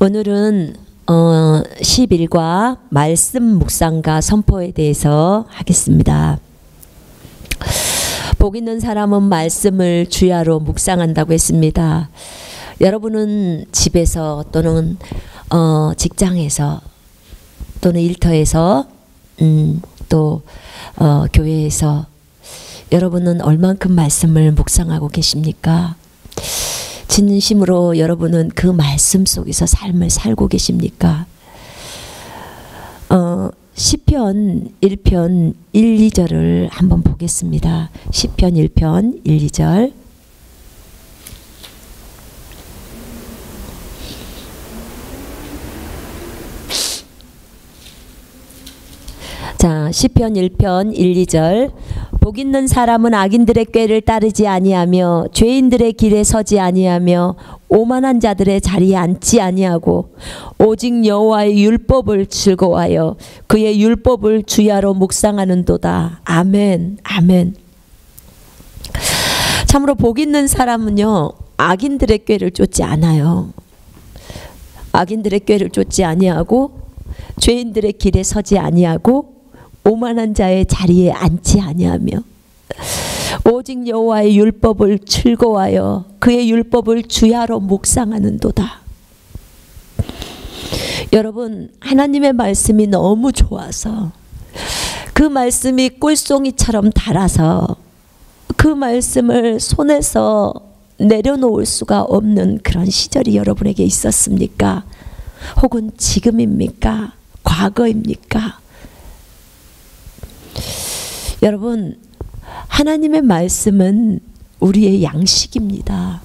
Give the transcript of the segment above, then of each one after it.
오늘은 10일과 말씀 묵상과 선포에 대해서 하겠습니다. 복 있는 사람은 말씀을 주야로 묵상한다고 했습니다. 여러분은 집에서 또는 직장에서 또는 일터에서 또 교회에서 여러분은 얼만큼 말씀을 묵상하고 계십니까? 진심으로 여러분은 그 말씀 속에서 삶을 살고 계십니까? 시편 1편 1, 2절을 한번 보겠습니다. 시편 1편 1, 2절. 자, 시편 1편 1, 2절. 복 있는 사람은 악인들의 꾀를 따르지 아니하며 죄인들의 길에 서지 아니하며 오만한 자들의 자리에 앉지 아니하고 오직 여호와의 율법을 즐거워하여 그의 율법을 주야로 묵상하는도다. 아멘. 아멘. 참으로 복 있는 사람은요, 악인들의 꾀를 쫓지 않아요. 악인들의 꾀를 쫓지 아니하고 죄인들의 길에 서지 아니하고 오만한 자의 자리에 앉지 아니하며 오직 여호와의 율법을 즐거워하여 그의 율법을 주야로 묵상하는도다. 여러분, 하나님의 말씀이 너무 좋아서 그 말씀이 꿀송이처럼 달아서 그 말씀을 손에서 내려놓을 수가 없는 그런 시절이 여러분에게 있었습니까? 혹은 지금입니까? 과거입니까? 여러분, 하나님의 말씀은 우리의 양식입니다.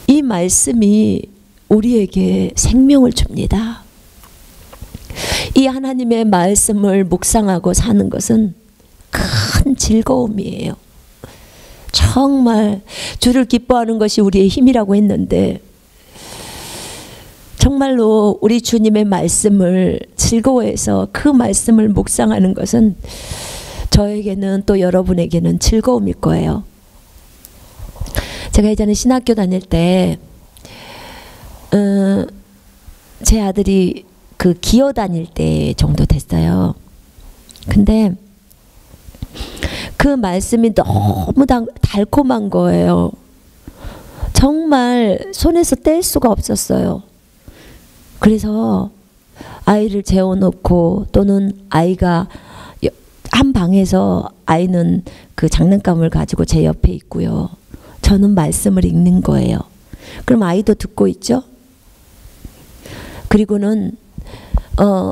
이 말씀이 우리에게 생명을 줍니다. 이 하나님의 말씀을 묵상하고 사는 것은 큰 즐거움이에요. 정말 주를 기뻐하는 것이 우리의 힘이라고 했는데 정말로 우리 주님의 말씀을 즐거워해서 그 말씀을 묵상하는 것은 저에게는 또 여러분에게는 즐거움일 거예요. 제가 예전에 신학교 다닐 때 제 아들이 그 기어 다닐 때 정도 됐어요. 근데 그 말씀이 너무 달콤한 거예요. 정말 손에서 뗄 수가 없었어요. 그래서 아이를 재워놓고 또는 아이가 한 방에서 아이는 그 장난감을 가지고 제 옆에 있고요. 저는 말씀을 읽는 거예요. 그럼 아이도 듣고 있죠. 그리고는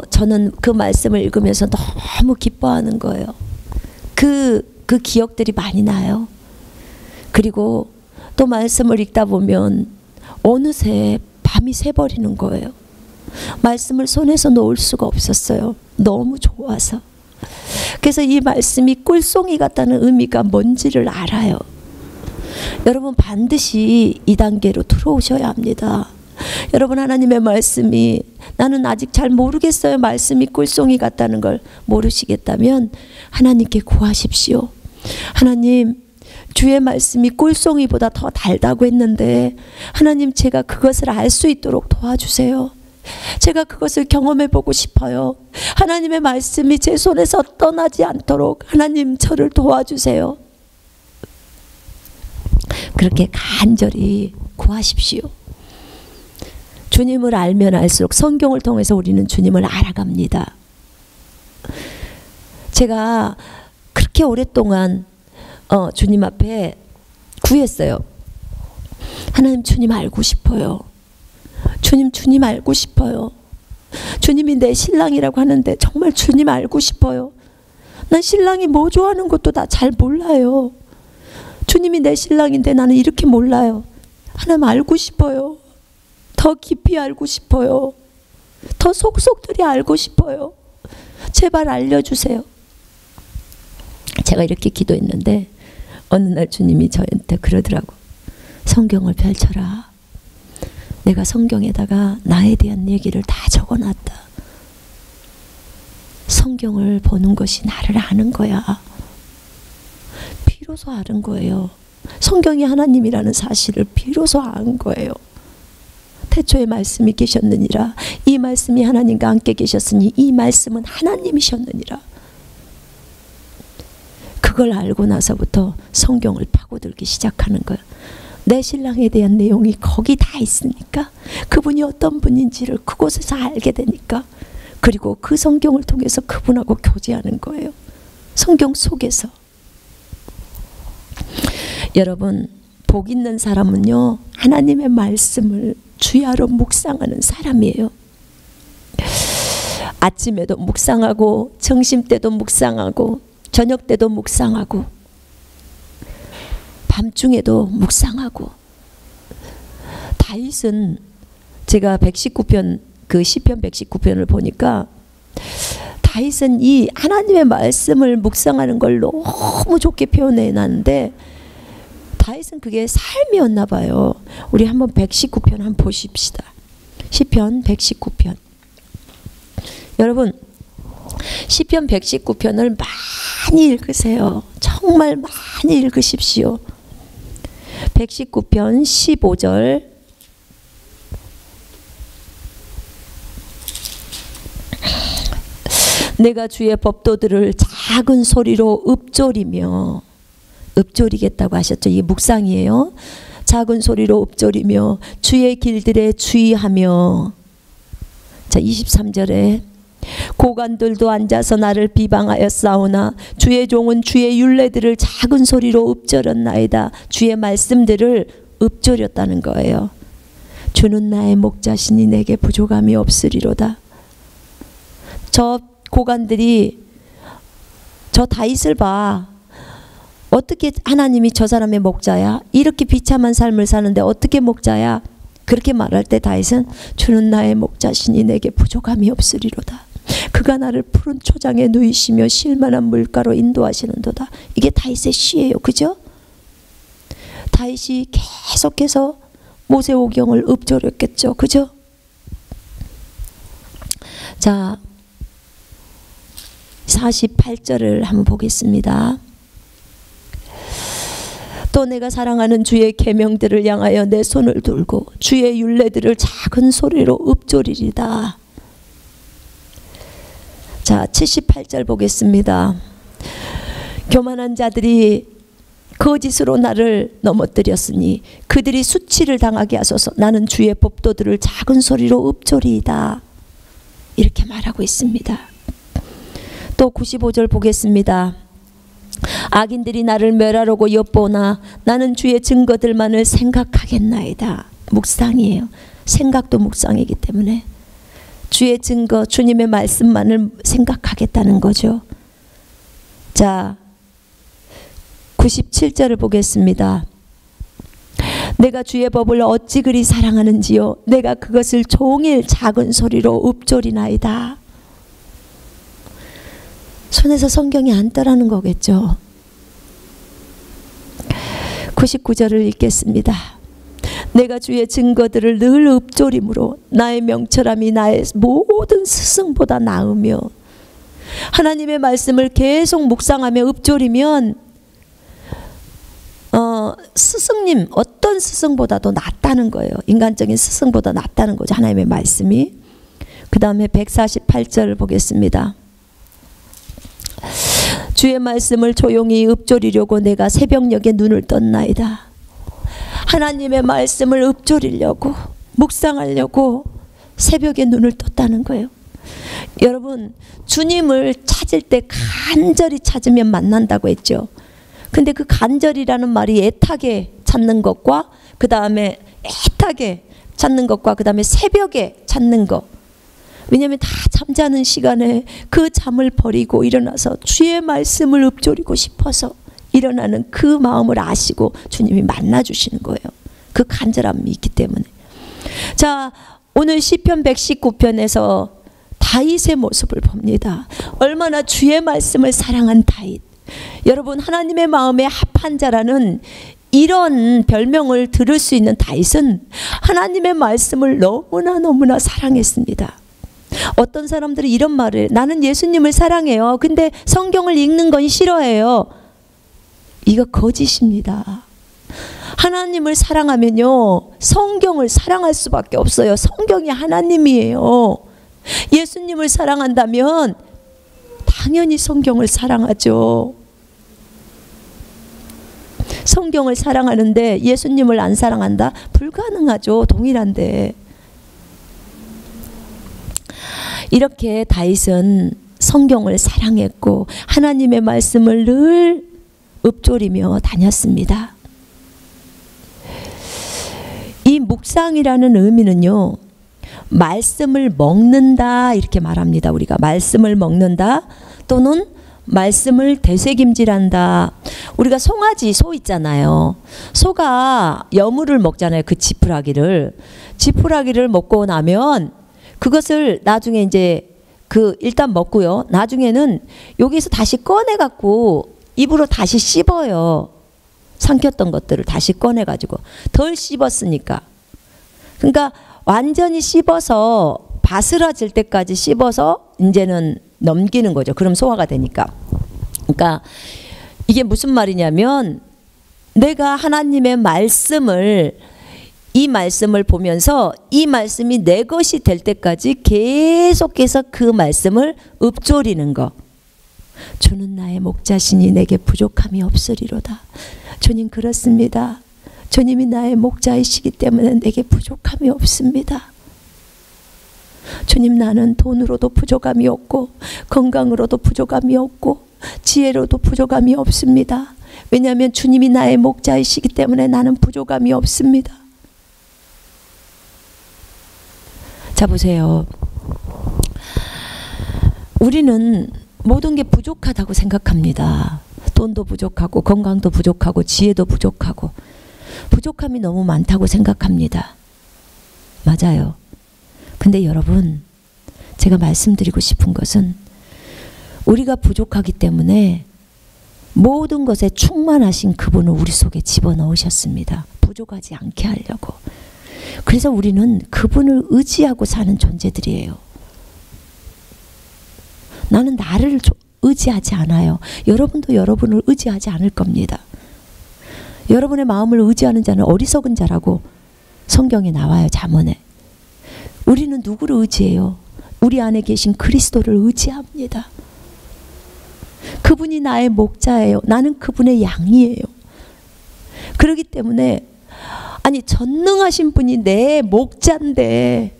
저는 그 말씀을 읽으면서 너무 기뻐하는 거예요. 그 기억들이 많이 나요. 그리고 또 말씀을 읽다 보면 어느새 밤이 새버리는 거예요. 말씀을 손에서 놓을 수가 없었어요. 너무 좋아서. 그래서 이 말씀이 꿀송이 같다는 의미가 뭔지를 알아요. 여러분, 반드시 이 단계로 들어오셔야 합니다. 여러분, 하나님의 말씀이 나는 아직 잘 모르겠어요. 말씀이 꿀송이 같다는 걸 모르시겠다면 하나님께 구하십시오. 하나님, 주의 말씀이 꿀송이보다 더 달다고 했는데 하나님, 제가 그것을 알 수 있도록 도와주세요. 제가 그것을 경험해 보고 싶어요. 하나님의 말씀이 제 손에서 떠나지 않도록 하나님, 저를 도와주세요. 그렇게 간절히 구하십시오. 주님을 알면 알수록 성경을 통해서 우리는 주님을 알아갑니다. 제가 그렇게 오랫동안 주님 앞에 구했어요. 하나님, 주님 알고 싶어요. 주님 알고 싶어요. 주님이 내 신랑이라고 하는데 정말 주님 알고 싶어요. 난 신랑이 뭐 좋아하는 것도 다 잘 몰라요. 주님이 내 신랑인데 나는 이렇게 몰라요. 하나님, 알고 싶어요. 더 깊이 알고 싶어요. 더 속속들이 알고 싶어요. 제발 알려주세요. 제가 이렇게 기도했는데 어느 날 주님이 저한테 그러더라고. 성경을 펼쳐라. 내가 성경에다가 나에 대한 얘기를 다 적어놨다. 성경을 보는 것이 나를 아는 거야. 비로소 아는 거예요. 성경이 하나님이라는 사실을 비로소 안 거예요. 태초에 말씀이 계셨느니라. 이 말씀이 하나님과 함께 계셨으니 이 말씀은 하나님이셨느니라. 그걸 알고 나서부터 성경을 파고들기 시작하는 거예요. 내 신랑에 대한 내용이 거기 다 있으니까, 그분이 어떤 분인지를 그곳에서 알게 되니까, 그리고 그 성경을 통해서 그분하고 교제하는 거예요. 성경 속에서. 여러분, 복 있는 사람은요, 하나님의 말씀을 주야로 묵상하는 사람이에요. 아침에도 묵상하고, 점심때도 묵상하고, 저녁 때도 묵상하고, 밤중에도 묵상하고. 다윗은 제가 119편, 그 시편 119편을 보니까 다윗은 이 하나님의 말씀을 묵상하는 걸 너무 좋게 표현해 놨는데, 다윗은 그게 삶이었나 봐요. 우리 한번 119편 한번 보십시다. 시편 119편. 여러분, 시편 119편을 많이 읽으세요. 정말 많이 읽으십시오. 119편 15절. 내가 주의 법도들을 작은 소리로 읊조리며, 읊조리겠다고 하셨죠. 이게 묵상이에요. 작은 소리로 읊조리며 주의 길들에 주의하며. 자, 23절에 고관들도 앉아서 나를 비방하여 싸우나 주의 종은 주의 율례들을 작은 소리로 읊조렸나이다. 주의 말씀들을 읊조렸다는 거예요. 주는 나의 목자시니 내게 부족함이 없으리로다. 저 고관들이 저 다윗을 봐. 어떻게 하나님이 저 사람의 목자야? 이렇게 비참한 삶을 사는데 어떻게 목자야? 그렇게 말할 때 다윗은 주는 나의 목자시니 내게 부족함이 없으리로다. 그가 나를 푸른 초장에 누이시며 쉴만한 물가로 인도하시는도다. 이게 다윗의 시예요. 그죠? 다윗이 계속해서 모세오경을 읊조렸겠죠. 그죠? 자, 48절을 한번 보겠습니다. 또 내가 사랑하는 주의 계명들을 향하여 내 손을 들고 주의 율례들을 작은 소리로 읊조리리다. 자, 78절 보겠습니다. 교만한 자들이 거짓으로 나를 넘어뜨렸으니 그들이 수치를 당하게 하소서. 나는 주의 법도들을 작은 소리로 읊조리이다. 이렇게 말하고 있습니다. 또 95절 보겠습니다. 악인들이 나를 멸하려고 엿보나 나는 주의 증거들만을 생각하겠나이다. 묵상이에요. 생각도 묵상이기 때문에 주의 증거, 주님의 말씀만을 생각하겠다는 거죠. 자, 97절을 보겠습니다. 내가 주의 법을 어찌 그리 사랑하는지요. 내가 그것을 종일 작은 소리로 읊조리나이다. 손에서 성경이 안 떠라는 거겠죠. 99절을 읽겠습니다. 내가 주의 증거들을 늘 읊조림으로 나의 명철함이 나의 모든 스승보다 나으며. 하나님의 말씀을 계속 묵상하며 읊조리면 스승님, 어떤 스승보다도 낫다는 거예요. 인간적인 스승보다 낫다는 거죠. 하나님의 말씀이. 그 다음에 148절을 보겠습니다. 주의 말씀을 조용히 읊조리려고 내가 새벽녘에 눈을 떴나이다. 하나님의 말씀을 읊조리려고, 묵상하려고 새벽에 눈을 떴다는 거예요. 여러분, 주님을 찾을 때 간절히 찾으면 만난다고 했죠. 근데 그 간절이라는 말이 애타게 찾는 것과 그 다음에 애타게 찾는 것과 그 다음에 새벽에 찾는 것. 왜냐하면 다 잠자는 시간에 그 잠을 버리고 일어나서 주의 말씀을 읊조리고 싶어서 일어나는 그 마음을 아시고 주님이 만나주시는 거예요. 그 간절함이 있기 때문에. 자, 오늘 시편 119편에서 다윗의 모습을 봅니다. 얼마나 주의 말씀을 사랑한 다윗. 여러분, 하나님의 마음에 합한 자라는 이런 별명을 들을 수 있는 다윗은 하나님의 말씀을 너무나 사랑했습니다. 어떤 사람들이 이런 말을 해요. 나는 예수님을 사랑해요. 근데 성경을 읽는 건 싫어해요. 이거 거짓입니다. 하나님을 사랑하면요, 성경을 사랑할 수밖에 없어요. 성경이 하나님이에요. 예수님을 사랑한다면 당연히 성경을 사랑하죠. 성경을 사랑하는데 예수님을 안 사랑한다? 불가능하죠. 동일한데. 이렇게 다윗은 성경을 사랑했고 하나님의 말씀을 늘 읊조리며 다녔습니다. 이 묵상이라는 의미는요, 말씀을 먹는다 이렇게 말합니다. 우리가 말씀을 먹는다 또는 말씀을 되새김질한다. 우리가 송아지, 소 있잖아요. 소가 여물을 먹잖아요. 그 지푸라기를 먹고 나면 그것을 나중에 이제 일단 먹고요. 나중에는 여기서 다시 꺼내 갖고 입으로 다시 씹어요. 삼켰던 것들을 다시 꺼내 가지고 덜 씹었으니까. 그러니까 완전히 씹어서 바스라질 때까지 씹어서 이제는 넘기는 거죠. 그럼 소화가 되니까. 그러니까 이게 무슨 말이냐면 내가 하나님의 말씀을, 이 말씀을 보면서 이 말씀이 내 것이 될 때까지 계속해서 그 말씀을 읊조리는 거. 주는 나의 목자시니 내게 부족함이 없으리로다. 주님 그렇습니다. 주님이 나의 목자이시기 때문에 내게 부족함이 없습니다. 주님, 나는 돈으로도 부족함이 없고 건강으로도 부족함이 없고 지혜로도 부족함이 없습니다. 왜냐하면 주님이 나의 목자이시기 때문에 나는 부족함이 없습니다. 자, 보세요. 우리는 모든 게 부족하다고 생각합니다. 돈도 부족하고 건강도 부족하고 지혜도 부족하고 부족함이 너무 많다고 생각합니다. 맞아요. 근데 여러분, 제가 말씀드리고 싶은 것은 우리가 부족하기 때문에 모든 것에 충만하신 그분을 우리 속에 집어넣으셨습니다. 부족하지 않게 하려고. 그래서 우리는 그분을 의지하고 사는 존재들이에요. 나는 나를 의지하지 않아요. 여러분도 여러분을 의지하지 않을 겁니다. 여러분의 마음을 의지하는 자는 어리석은 자라고 성경에 나와요. 잠언에. 우리는 누구를 의지해요? 우리 안에 계신 그리스도를 의지합니다. 그분이 나의 목자예요. 나는 그분의 양이에요. 그렇기 때문에 아니, 전능하신 분이 내 목자인데,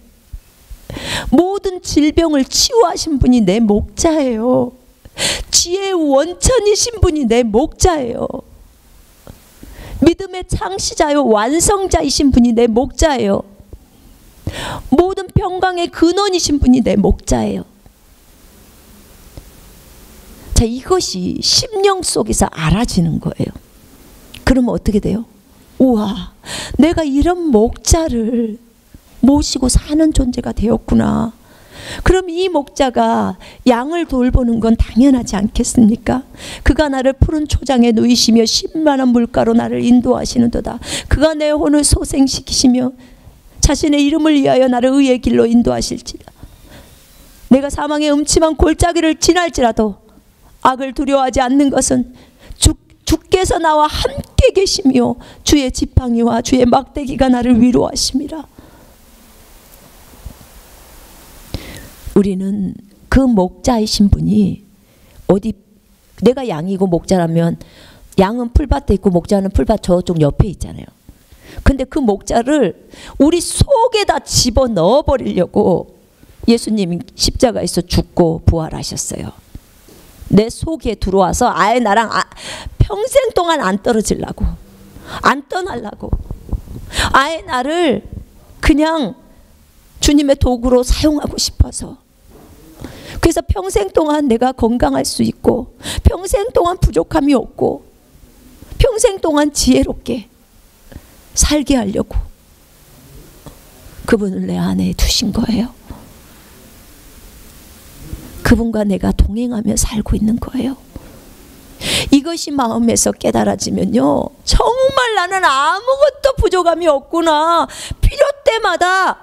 모든 질병을 치유하신 분이 내 목자예요. 지혜의 원천이신 분이 내 목자예요. 믿음의 창시자요 완성자이신 분이 내 목자예요. 모든 평강의 근원이신 분이 내 목자예요. 자, 이것이 심령 속에서 알아지는 거예요. 그러면 어떻게 돼요? 우와, 내가 이런 목자를 모시고 사는 존재가 되었구나. 그럼 이 목자가 양을 돌보는 건 당연하지 않겠습니까? 그가 나를 푸른 초장에 누이시며 신만한 물가로 나를 인도하시는도다. 그가 내 혼을 소생시키시며 자신의 이름을 위하여 나를 의의 길로 인도하실지라. 내가 사망의 음침한 골짜기를 지날지라도 악을 두려워하지 않는 것은 주께서 나와 함께 계시며 주의 지팡이와 주의 막대기가 나를 위로하심이라. 우리는 그 목자이신 분이 어디, 내가 양이고 목자라면 양은 풀밭에 있고 목자는 풀밭 저쪽 옆에 있잖아요. 근데 그 목자를 우리 속에다 집어넣어 버리려고 예수님이 십자가에서 죽고 부활하셨어요. 내 속에 들어와서 아예 나랑 평생 동안 안 떨어지려고, 안 떠나려고, 아예 나를 그냥 주님의 도구로 사용하고 싶어서. 그래서 평생 동안 내가 건강할 수 있고, 평생 동안 부족함이 없고, 평생 동안 지혜롭게 살게 하려고 그분을 내 안에 두신 거예요. 그분과 내가 동행하며 살고 있는 거예요. 이것이 마음에서 깨달아지면요, 정말 나는 아무것도 부족함이 없구나. 필요 때마다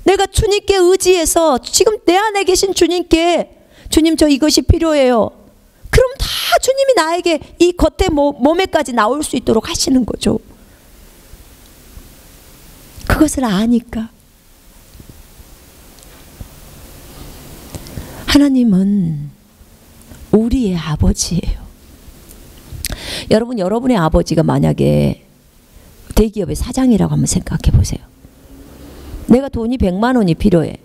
내가 주님께 의지해서, 지금 내 안에 계신 주님께, 주님 저 이것이 필요해요. 그럼 다 주님이 나에게 이 겉에 몸에까지 나올 수 있도록 하시는 거죠. 그것을 아니까. 하나님은 우리의 아버지예요. 여러분, 여러분의 아버지가 만약에 대기업의 사장이라고 한번 생각해 보세요. 내가 돈이 100만 원이 필요해.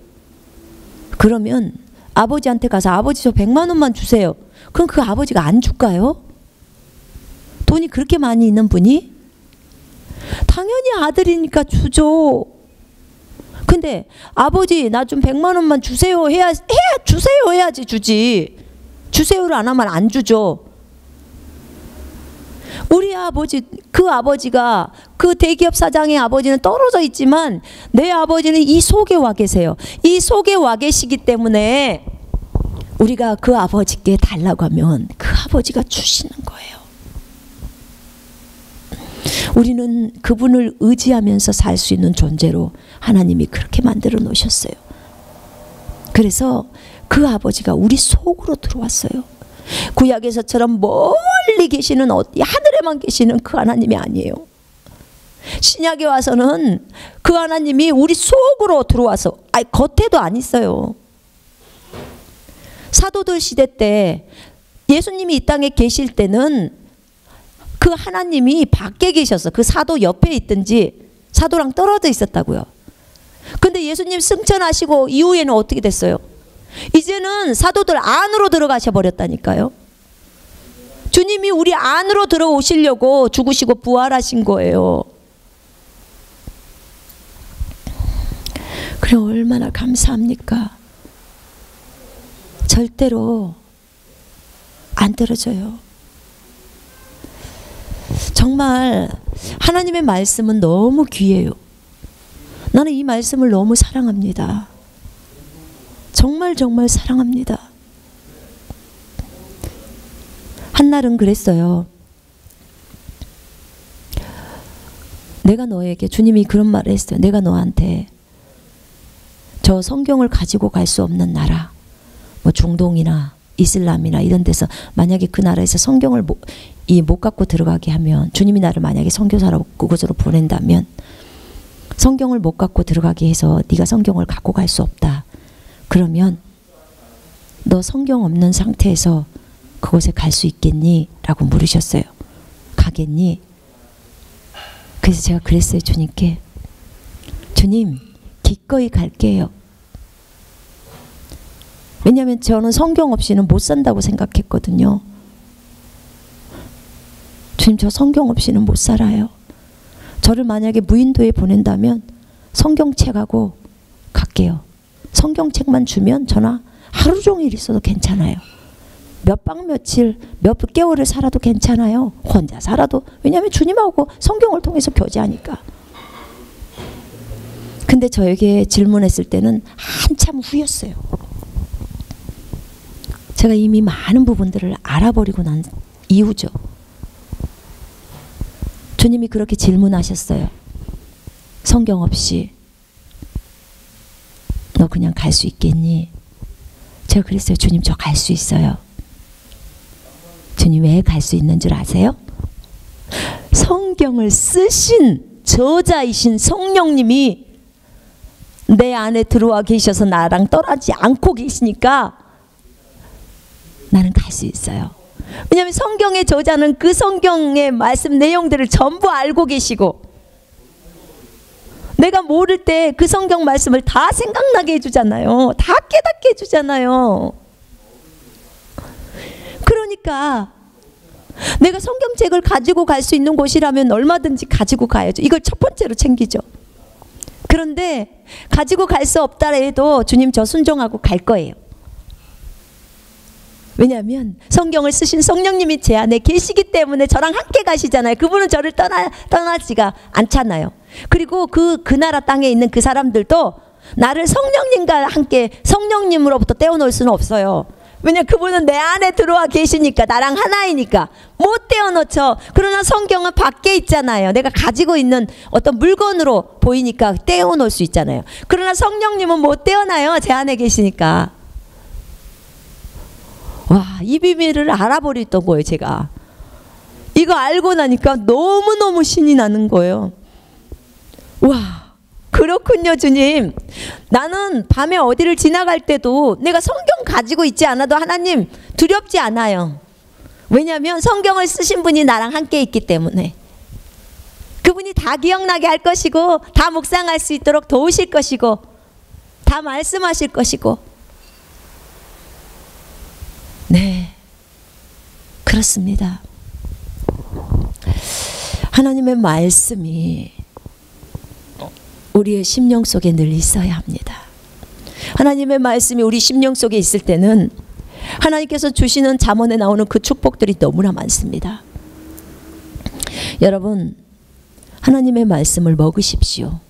그러면 아버지한테 가서 아버지 저 100만 원만 주세요. 그럼 그 아버지가 안 줄까요? 돈이 그렇게 많이 있는 분이? 당연히 아들이니까 주죠. 근데 아버지 나 좀 100만 원만 주세요 주세요 해야지 주지. 주세요를 안 하면 안 주죠. 우리 아버지, 그 아버지가, 그 대기업 사장의 아버지는 떨어져 있지만 내 아버지는 이 속에 와 계세요. 이 속에 와 계시기 때문에 우리가 그 아버지께 달라고 하면 그 아버지가 주시는 거예요. 우리는 그분을 의지하면서 살 수 있는 존재로 하나님이 그렇게 만들어 놓으셨어요. 그래서 그 아버지가 우리 속으로 들어왔어요. 구약에서처럼 멀리 계시는 하늘에만 계시는 그 하나님이 아니에요. 신약에 와서는 그 하나님이 우리 속으로 들어와서, 겉에도 안 있어요. 사도들 시대 때 예수님이 이 땅에 계실 때는 그 하나님이 밖에 계셔서 그 사도 옆에 있든지 사도랑 떨어져 있었다고요. 근데 예수님 승천하시고 이후에는 어떻게 됐어요? 이제는 사도들 안으로 들어가셔 버렸다니까요. 주님이 우리 안으로 들어오시려고 죽으시고 부활하신 거예요. 그래 얼마나 감사합니까? 절대로 안 떨어져요. 정말 하나님의 말씀은 너무 귀해요. 나는 이 말씀을 너무 사랑합니다. 정말 정말 사랑합니다. 한날은 그랬어요. 내가 너에게, 주님이 그런 말을 했어요. 내가 너한테 저 성경을 가지고 갈 수 없는 나라, 뭐 중동이나 이슬람이나 이런 데서 만약에 그 나라에서 성경을 못 갖고 들어가게 하면, 주님이 나를 만약에 선교사라고 그곳으로 보낸다면 성경을 못 갖고 들어가게 해서 네가 성경을 갖고 갈 수 없다. 그러면 너 성경 없는 상태에서 그곳에 갈 수 있겠니? 라고 물으셨어요. 가겠니? 그래서 제가 그랬어요. 주님께. 주님, 기꺼이 갈게요. 왜냐하면 저는 성경 없이는 못 산다고 생각했거든요. 주님, 저 성경 없이는 못 살아요. 저를 만약에 무인도에 보낸다면 성경책하고 갈게요. 성경책만 주면 저나 하루 종일 있어도 괜찮아요. 몇 박 며칠, 몇 개월을 살아도 괜찮아요. 혼자 살아도. 왜냐하면 주님하고 성경을 통해서 교제하니까. 근데 저에게 질문했을 때는 한참 후였어요. 제가 이미 많은 부분들을 알아버리고 난 이후죠. 주님이 그렇게 질문하셨어요. 성경 없이 너 그냥 갈 수 있겠니? 제가 그랬어요. 주님, 저 갈 수 있어요. 주님, 왜 갈 수 있는 줄 아세요? 성경을 쓰신 저자이신 성령님이 내 안에 들어와 계셔서 나랑 떠나지 않고 계시니까 나는 갈 수 있어요. 왜냐하면 성경의 저자는 그 성경의 말씀 내용들을 전부 알고 계시고, 내가 모를 때 그 성경 말씀을 다 생각나게 해주잖아요. 다 깨닫게 해주잖아요. 그러니까 내가 성경책을 가지고 갈 수 있는 곳이라면 얼마든지 가지고 가야죠. 이걸 첫 번째로 챙기죠. 그런데 가지고 갈 수 없다 해도 주님, 저 순종하고 갈 거예요. 왜냐하면 성경을 쓰신 성령님이 제 안에 계시기 때문에 저랑 함께 가시잖아요. 그분은 저를 떠나지가 않잖아요. 그리고 그 나라 땅에 있는 그 사람들도 나를 성령님과 함께 성령님으로부터 떼어놓을 수는 없어요. 왜냐하면 그분은 내 안에 들어와 계시니까, 나랑 하나이니까 못 떼어놓죠. 그러나 성경은 밖에 있잖아요. 내가 가지고 있는 어떤 물건으로 보이니까 떼어놓을 수 있잖아요. 그러나 성령님은 못 떼어놔요. 제 안에 계시니까. 와, 이 비밀을 알아버렸던 거예요. 제가 이거 알고 나니까 너무너무 신이 나는 거예요. 와, 그렇군요, 주님. 나는 밤에 어디를 지나갈 때도 내가 성경 가지고 있지 않아도 하나님 두렵지 않아요. 왜냐하면 성경을 쓰신 분이 나랑 함께 있기 때문에. 그분이 다 기억나게 할 것이고, 다 묵상할 수 있도록 도우실 것이고, 다 말씀하실 것이고. 네, 그렇습니다. 하나님의 말씀이 우리의 심령 속에 늘 있어야 합니다. 하나님의 말씀이 우리 심령 속에 있을 때는 하나님께서 주시는 잠언에 나오는 그 축복들이 너무나 많습니다. 여러분, 하나님의 말씀을 먹으십시오.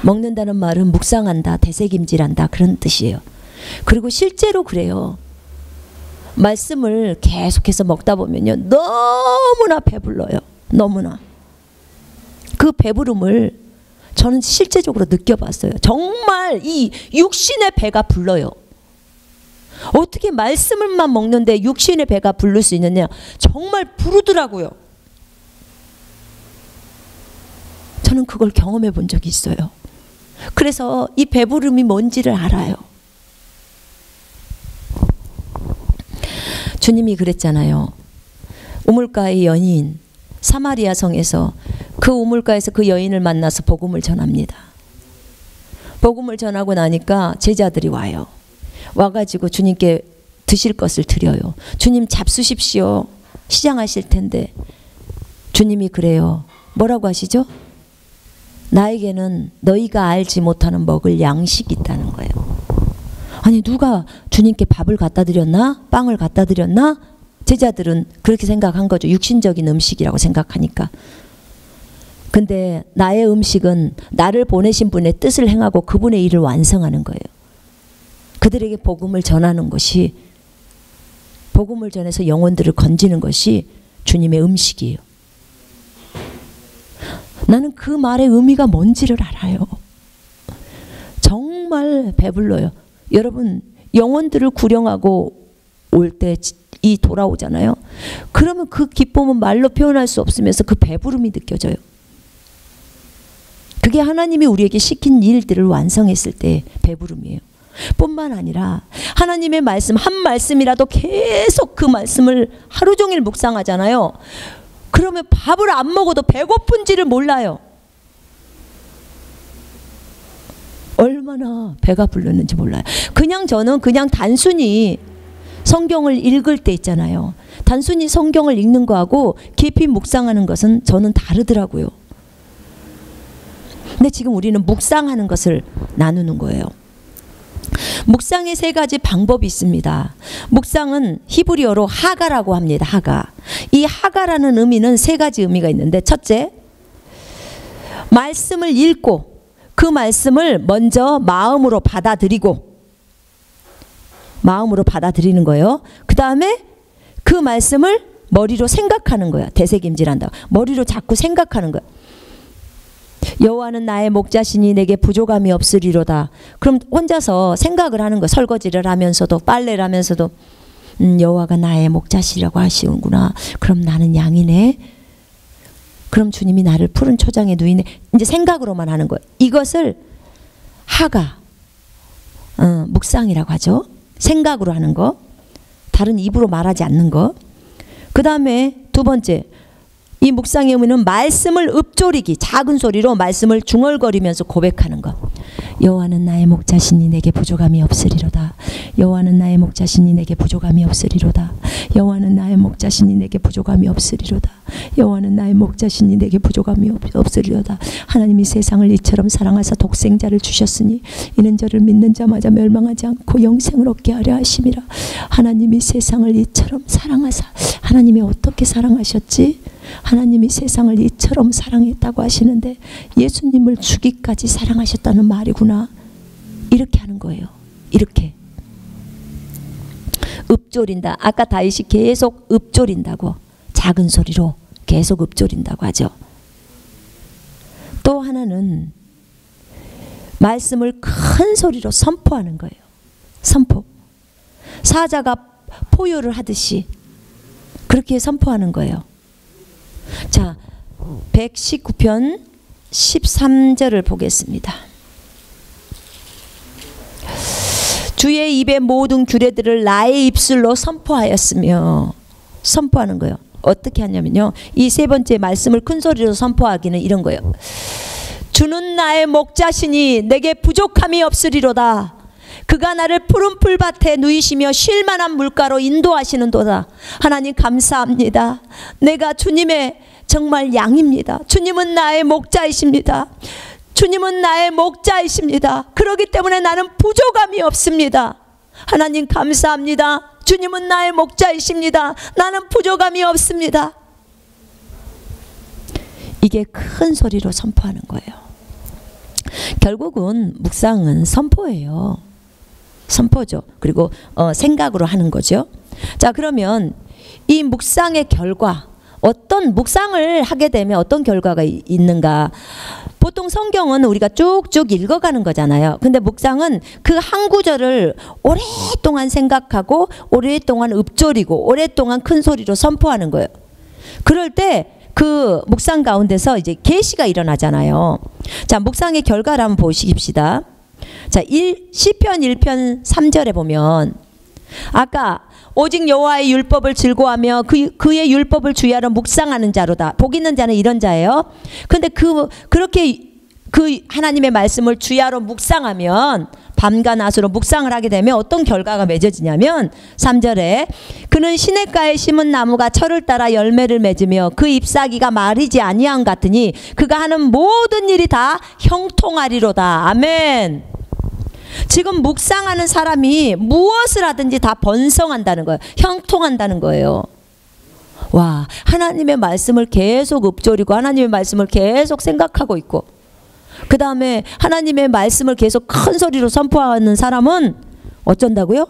먹는다는 말은 묵상한다, 되새김질한다 그런 뜻이에요. 그리고 실제로 그래요. 말씀을 계속해서 먹다 보면요, 너무나 배불러요. 너무나. 그 배부름을 저는 실제적으로 느껴봤어요. 정말 이 육신의 배가 불러요. 어떻게 말씀을만 먹는데 육신의 배가 부를 수 있느냐. 정말 부르더라고요. 저는 그걸 경험해 본 적이 있어요. 그래서 이 배부름이 뭔지를 알아요. 주님이 그랬잖아요. 우물가의 여인, 사마리아 성에서 그 우물가에서 그 여인을 만나서 복음을 전합니다. 복음을 전하고 나니까 제자들이 와요. 와가지고 주님께 드실 것을 드려요. 주님 잡수십시오. 시장하실 텐데. 주님이 그래요. 뭐라고 하시죠? 나에게는 너희가 알지 못하는 먹을 양식이 있다는 거예요. 아니, 누가 주님께 밥을 갖다 드렸나? 빵을 갖다 드렸나? 제자들은 그렇게 생각한 거죠. 육신적인 음식이라고 생각하니까. 근데 나의 음식은 나를 보내신 분의 뜻을 행하고 그분의 일을 완성하는 거예요. 그들에게 복음을 전하는 것이, 복음을 전해서 영혼들을 건지는 것이 주님의 음식이에요. 나는 그 말의 의미가 뭔지를 알아요. 정말 배불러요. 여러분, 영혼들을 구령하고 올 때 이 돌아오잖아요. 그러면 그 기쁨은 말로 표현할 수 없으면서 그 배부름이 느껴져요. 그게 하나님이 우리에게 시킨 일들을 완성했을 때 배부름이에요. 뿐만 아니라 하나님의 말씀, 한 말씀이라도 계속 그 말씀을 하루 종일 묵상하잖아요. 그러면 밥을 안 먹어도 배고픈지를 몰라요. 얼마나 배가 부르는지 몰라요. 저는 그냥 단순히 성경을 읽을 때 있잖아요. 단순히 성경을 읽는 거하고 깊이 묵상하는 것은 저는 다르더라고요. 근데 지금 우리는 묵상하는 것을 나누는 거예요. 묵상의 세 가지 방법이 있습니다. 묵상은 히브리어로 하가라고 합니다. 하가. 이 하가라는 의미는 세 가지 의미가 있는데, 첫째, 말씀을 읽고 그 말씀을 먼저 마음으로 받아들이고, 마음으로 받아들이는 거예요. 그 다음에 그 말씀을 머리로 생각하는 거야. 되새김질한다. 머리로 자꾸 생각하는 거야. 여호와는 나의 목자시니 내게 부족함이 없으리로다. 그럼 혼자서 생각을 하는 거. 설거지를 하면서도, 빨래를 하면서도, 여호와가 나의 목자시라고 하시는구나. 그럼 나는 양이네. 그럼 주님이 나를 푸른 초장에 누이네. 이제 생각으로만 하는 거예요. 이것을 하가, 묵상이라고 하죠. 생각으로 하는 거. 다른 입으로 말하지 않는 거. 그 다음에 두 번째, 이 묵상의 의미는 말씀을 읊조리기, 작은 소리로 말씀을 중얼거리면서 고백하는 것. 여호와는 나의 목자시니 내게 부족함이 없으리로다. 여호와는 나의 목자시니 내게 부족함이 없으리로다. 여호와는 나의 목자시니 내게 부족함이 없으리로다. 여호와는 나의 목자시니 내게 부족함이 없으리로다. 하나님이 세상을 이처럼 사랑하사 독생자를 주셨으니 이는 저를 믿는 자마다 멸망하지 않고 영생을 얻게 하려 하심이라. 하나님이 세상을 이처럼 사랑하사, 하나님이 어떻게 사랑하셨지? 하나님이 세상을 이처럼 사랑했다고 하시는데 예수님을 주기까지 사랑하셨다는 말이구나. 이렇게 하는 거예요. 이렇게 읊조린다. 아까 다윗이 계속 읊조린다고, 작은 소리로 계속 읊조린다고 하죠. 또 하나는 말씀을 큰 소리로 선포하는 거예요. 선포. 사자가 포효를 하듯이 그렇게 선포하는 거예요. 자, 119편 13절을 보겠습니다. 주의 입의 모든 규례들을 나의 입술로 선포하였으며, 선포하는 거예요. 어떻게 하냐면요, 이 세 번째 말씀을 큰 소리로 선포하기는 이런 거예요. 주는 나의 목자시니 내게 부족함이 없으리로다. 그가 나를 푸른 풀밭에 누이시며 쉴 만한 물가로 인도하시는도다. 하나님 감사합니다. 내가 주님의 정말 양입니다. 주님은 나의 목자이십니다. 주님은 나의 목자이십니다. 그렇기 때문에 나는 부족함이 없습니다. 하나님 감사합니다. 주님은 나의 목자이십니다. 나는 부족함이 없습니다. 이게 큰 소리로 선포하는 거예요. 결국은 묵상은 선포예요. 선포죠. 그리고 생각으로 하는 거죠. 자, 그러면 이 묵상의 결과, 어떤 묵상을 하게 되면 어떤 결과가 있는가? 보통 성경은 우리가 쭉쭉 읽어가는 거잖아요. 근데 묵상은 그 한 구절을 오랫동안 생각하고 오랫동안 읊조리고 오랫동안 큰 소리로 선포하는 거예요. 그럴 때 그 묵상 가운데서 이제 계시가 일어나잖아요. 자, 묵상의 결과를 한번 보십시다. 자, 시편 1편 3절에 보면, 아까 오직 여호와의 율법을 즐거워하며 그의 율법을 주야로 묵상하는 자로다. 복 있는 자는 이런 자예요. 근데 그렇게 그 하나님의 말씀을 주야로 묵상하면, 밤과 낮으로 묵상을 하게 되면 어떤 결과가 맺어지냐면 3절에 그는 시냇가에 심은 나무가 철을 따라 열매를 맺으며 그 잎사귀가 마르지 아니함 같으니 그가 하는 모든 일이 다 형통하리로다. 아멘. 지금 묵상하는 사람이 무엇을 하든지 다 번성한다는 거예요. 형통한다는 거예요. 와, 하나님의 말씀을 계속 읊조리고 하나님의 말씀을 계속 생각하고 있고, 그 다음에 하나님의 말씀을 계속 큰 소리로 선포하는 사람은 어쩐다고요?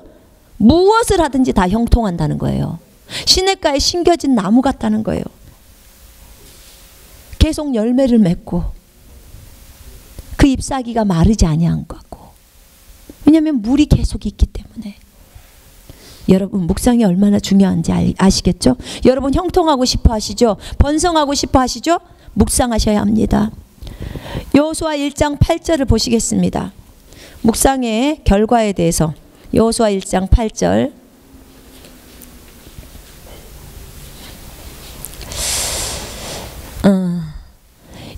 무엇을 하든지 다 형통한다는 거예요. 시냇가에 심겨진 나무 같다는 거예요. 계속 열매를 맺고 그 잎사귀가 마르지 아니한 것 같고. 왜냐하면 물이 계속 있기 때문에. 여러분, 묵상이 얼마나 중요한지 아시겠죠? 여러분, 형통하고 싶어 하시죠? 번성하고 싶어 하시죠? 묵상하셔야 합니다. 여호수아 1장 8절을 보시겠습니다. 묵상의 결과에 대해서 여호수아 1장 8절.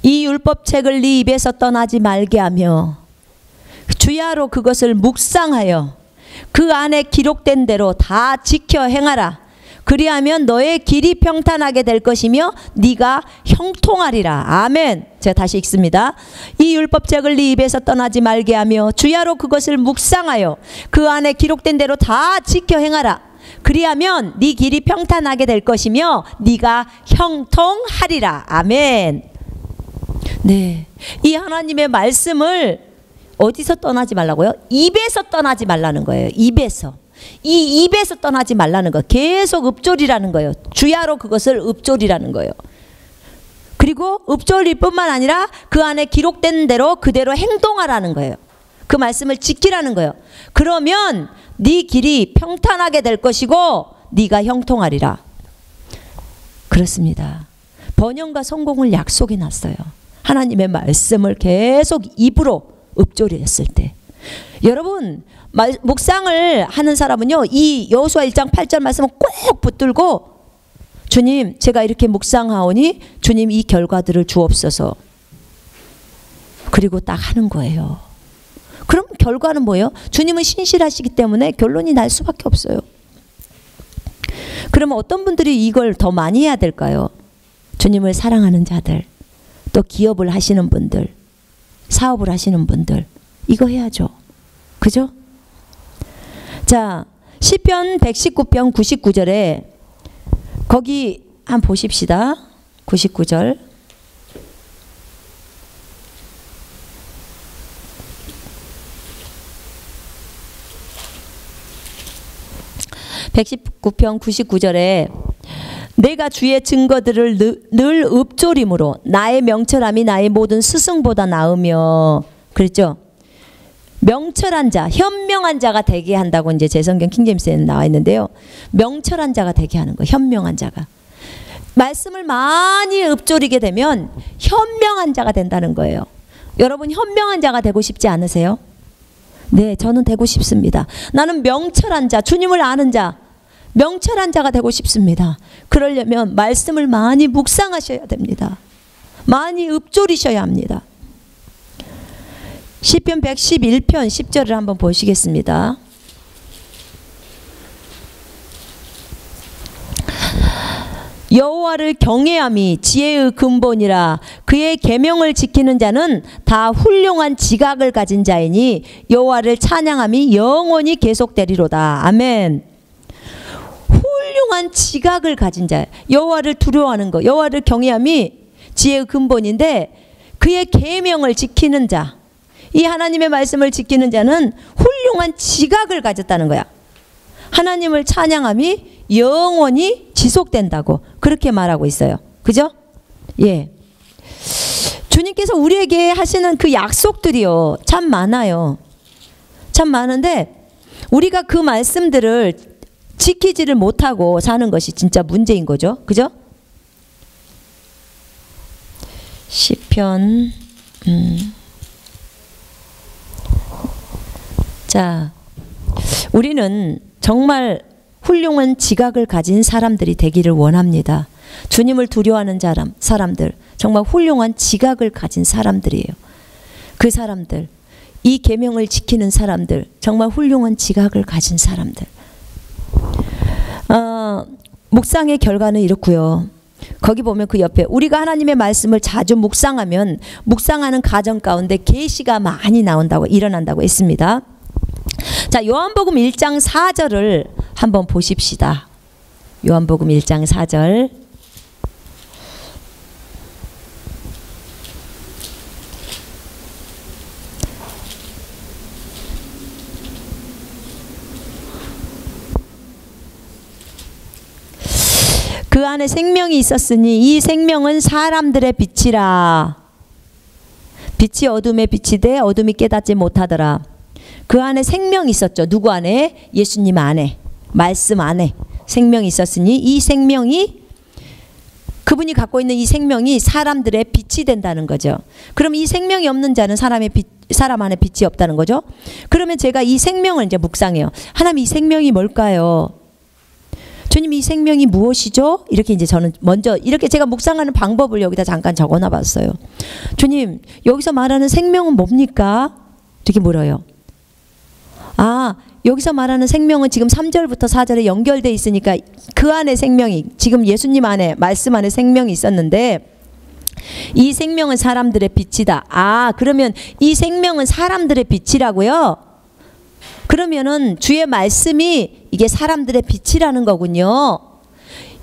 이 율법책을 네 입에서 떠나지 말게 하며 주야로 그것을 묵상하여 그 안에 기록된 대로 다 지켜 행하라. 그리하면 너의 길이 평탄하게 될 것이며 네가 형통하리라. 아멘. 제가 다시 읽습니다. 이 율법책을 네 입에서 떠나지 말게 하며 주야로 그것을 묵상하여 그 안에 기록된 대로 다 지켜 행하라. 그리하면 네 길이 평탄하게 될 것이며 네가 형통하리라. 아멘. 네, 이 하나님의 말씀을 어디서 떠나지 말라고요? 입에서 떠나지 말라는 거예요. 입에서. 이 입에서 떠나지 말라는 거. 계속 읊조리라는 거예요. 주야로 그것을 읊조리라는 거예요. 그리고 읊조릴 뿐만 아니라 그 안에 기록된 대로 그대로 행동하라는 거예요. 그 말씀을 지키라는 거예요. 그러면 네 길이 평탄하게 될 것이고 네가 형통하리라. 그렇습니다. 번영과 성공을 약속해 놨어요. 하나님의 말씀을 계속 입으로 읊조렸을 때. 여러분, 묵상을 하는 사람은요, 이 여호수아 1장 8절 말씀을 꼭 붙들고, 주님, 제가 이렇게 묵상하오니 주님 이 결과들을 주옵소서. 그리고 딱 하는 거예요. 그럼 결과는 뭐예요? 주님은 신실하시기 때문에 결론이 날 수밖에 없어요. 그러면 어떤 분들이 이걸 더 많이 해야 될까요? 주님을 사랑하는 자들, 또 기업을 하시는 분들, 사업을 하시는 분들, 이거 해야죠. 그죠? 자, 시편 119편 99절에 거기 한번 보십시다. 99절. (119편) 99절에 내가 주의 증거들을 늘 읊조림으로 나의 명철함이 나의 모든 스승보다 나으며, 그랬죠? 명철한 자, 현명한 자가 되게 한다고 이제 제 성경 킹제임스에는 나와 있는데요. 명철한 자가 되게 하는 거, 현명한 자가. 말씀을 많이 읊조리게 되면 현명한 자가 된다는 거예요. 여러분 현명한 자가 되고 싶지 않으세요? 네, 저는 되고 싶습니다. 나는 명철한 자, 주님을 아는 자, 명철한 자가 되고 싶습니다. 그러려면 말씀을 많이 묵상하셔야 됩니다. 많이 읊조리셔야 합니다. 시편 111편 10절을 한번 보시겠습니다. 여호와를 경외함이 지혜의 근본이라. 그의 계명을 지키는 자는 다 훌륭한 지각을 가진 자이니 여호와를 찬양함이 영원히 계속되리로다. 아멘. 훌륭한 지각을 가진 자, 여호와를 두려워하는 것, 여호와를 경외함이 지혜의 근본인데 그의 계명을 지키는 자, 이 하나님의 말씀을 지키는 자는 훌륭한 지각을 가졌다는 거야. 하나님을 찬양함이 영원히 지속된다고 그렇게 말하고 있어요. 그죠? 예. 주님께서 우리에게 하시는 그 약속들이요, 참 많아요. 참 많은데 우리가 그 말씀들을 지키지를 못하고 사는 것이 진짜 문제인 거죠. 그죠? 시편 자, 우리는 정말 훌륭한 지각을 가진 사람들이 되기를 원합니다. 주님을 두려워하는 사람들, 정말 훌륭한 지각을 가진 사람들이에요. 그 사람들, 이 계명을 지키는 사람들, 정말 훌륭한 지각을 가진 사람들. 묵상의 결과는 이렇고요. 거기 보면 그 옆에 우리가 하나님의 말씀을 자주 묵상하면 묵상하는 가정 가운데 계시가 많이 일어난다고 했습니다. 자, 요한복음 1장 4절을 한번 보십시다. 요한복음 1장 4절. 그 안에 생명이 있었으니 이 생명은 사람들의 빛이라. 빛이 어둠에 비치되 어둠이 깨닫지 못하더라. 그 안에 생명이 있었죠. 누구 안에? 예수님 안에, 말씀 안에 생명이 있었으니 이 생명이, 그분이 갖고 있는 이 생명이 사람들의 빛이 된다는 거죠. 그럼 이 생명이 없는 자는 사람 안에 빛이 없다는 거죠. 그러면 제가 이 생명을 이제 묵상해요. 하나님, 이 생명이 뭘까요? 주님, 이 생명이 무엇이죠? 이렇게 이제 저는 먼저 이렇게 제가 묵상하는 방법을 여기다 잠깐 적어놔 봤어요. 주님, 여기서 말하는 생명은 뭡니까? 이렇게 물어요. 아, 여기서 말하는 생명은 지금 3절부터 4절에 연결돼 있으니까 그 안에 생명이, 지금 예수님 안에, 말씀 안에 생명이 있었는데 이 생명은 사람들의 빛이다. 아, 그러면 이 생명은 사람들의 빛이라고요? 그러면은 주의 말씀이 이게 사람들의 빛이라는 거군요.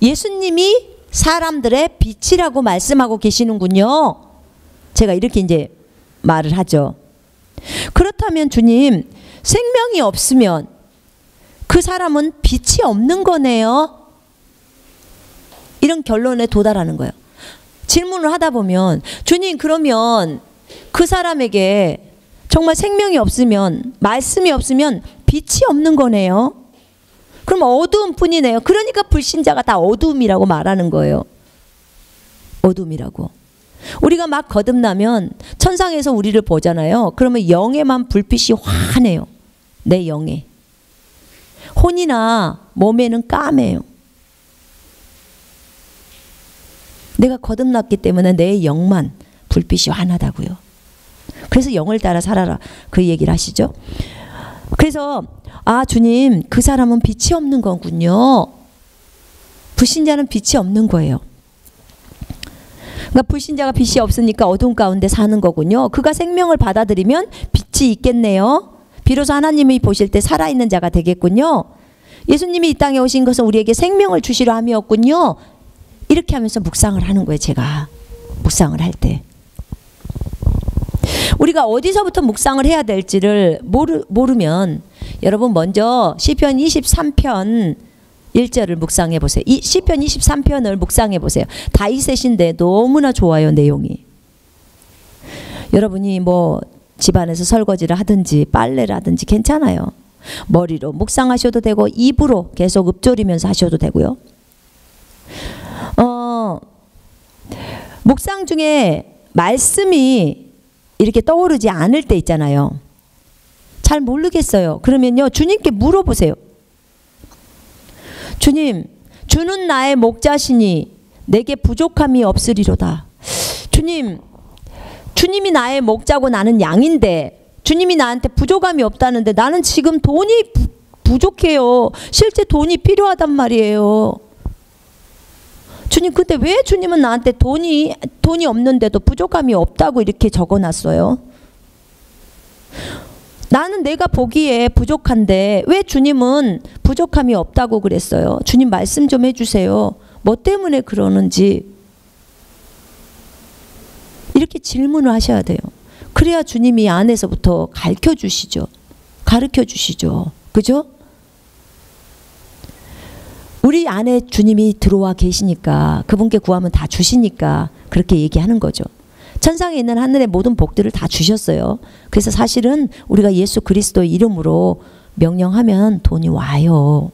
예수님이 사람들의 빛이라고 말씀하고 계시는군요. 제가 이렇게 이제 말을 하죠. 그렇다면 주님, 생명이 없으면 그 사람은 빛이 없는 거네요. 이런 결론에 도달하는 거예요. 질문을 하다 보면, 주님, 그러면 그 사람에게 정말 생명이 없으면, 말씀이 없으면 빛이 없는 거네요. 그럼 어두움 뿐이네요. 그러니까 불신자가 다 어두움이라고 말하는 거예요. 어두움이라고. 우리가 막 거듭나면 천상에서 우리를 보잖아요. 그러면 영에만 불빛이 환해요. 내 영에. 혼이나 몸에는 까매요. 내가 거듭났기 때문에 내 영만 불빛이 환하다고요. 그래서 영을 따라 살아라, 그 얘기를 하시죠. 그래서 아, 주님, 그 사람은 빛이 없는 거군요. 불신자는 빛이 없는 거예요. 그러니까 불신자가 빛이 없으니까 어두운 가운데 사는 거군요. 그가 생명을 받아들이면 빛이 있겠네요. 비로소 하나님이 보실 때 살아있는 자가 되겠군요. 예수님이 이 땅에 오신 것은 우리에게 생명을 주시려 함이었군요. 이렇게 하면서 묵상을 하는 거예요. 제가 묵상을 할 때. 우리가 어디서부터 묵상을 해야 될지를 모르면 여러분 먼저 시편 23편 1절을 묵상해 보세요. 이 시편 23편을 묵상해 보세요. 다윗의 시인데 너무나 좋아요, 내용이. 여러분이 뭐 집안에서 설거지를 하든지 빨래를 하든지 괜찮아요. 머리로 묵상하셔도 되고 입으로 계속 읊조리면서 하셔도 되고요. 묵상 중에 말씀이 이렇게 떠오르지 않을 때 있잖아요. 잘 모르겠어요. 그러면요, 주님께 물어보세요. 주님, 주는 나의 목자시니 내게 부족함이 없으리로다. 주님, 주님이 나의 목자고 나는 양인데 주님이 나한테 부족함이 없다는데 나는 지금 돈이 부족해요. 실제 돈이 필요하단 말이에요. 주님, 근데 왜 주님은 나한테 돈이 없는데도 부족함이 없다고 이렇게 적어놨어요? 나는 내가 보기에 부족한데 왜 주님은 부족함이 없다고 그랬어요? 주님 말씀 좀 해주세요. 뭐 때문에 그러는지. 이렇게 질문을 하셔야 돼요. 그래야 주님이 안에서부터 가르쳐 주시죠. 그죠? 우리 안에 주님이 들어와 계시니까, 그분께 구하면 다 주시니까 그렇게 얘기하는 거죠. 천상에 있는 하늘의 모든 복들을 다 주셨어요. 그래서 사실은 우리가 예수 그리스도의 이름으로 명령하면 돈이 와요.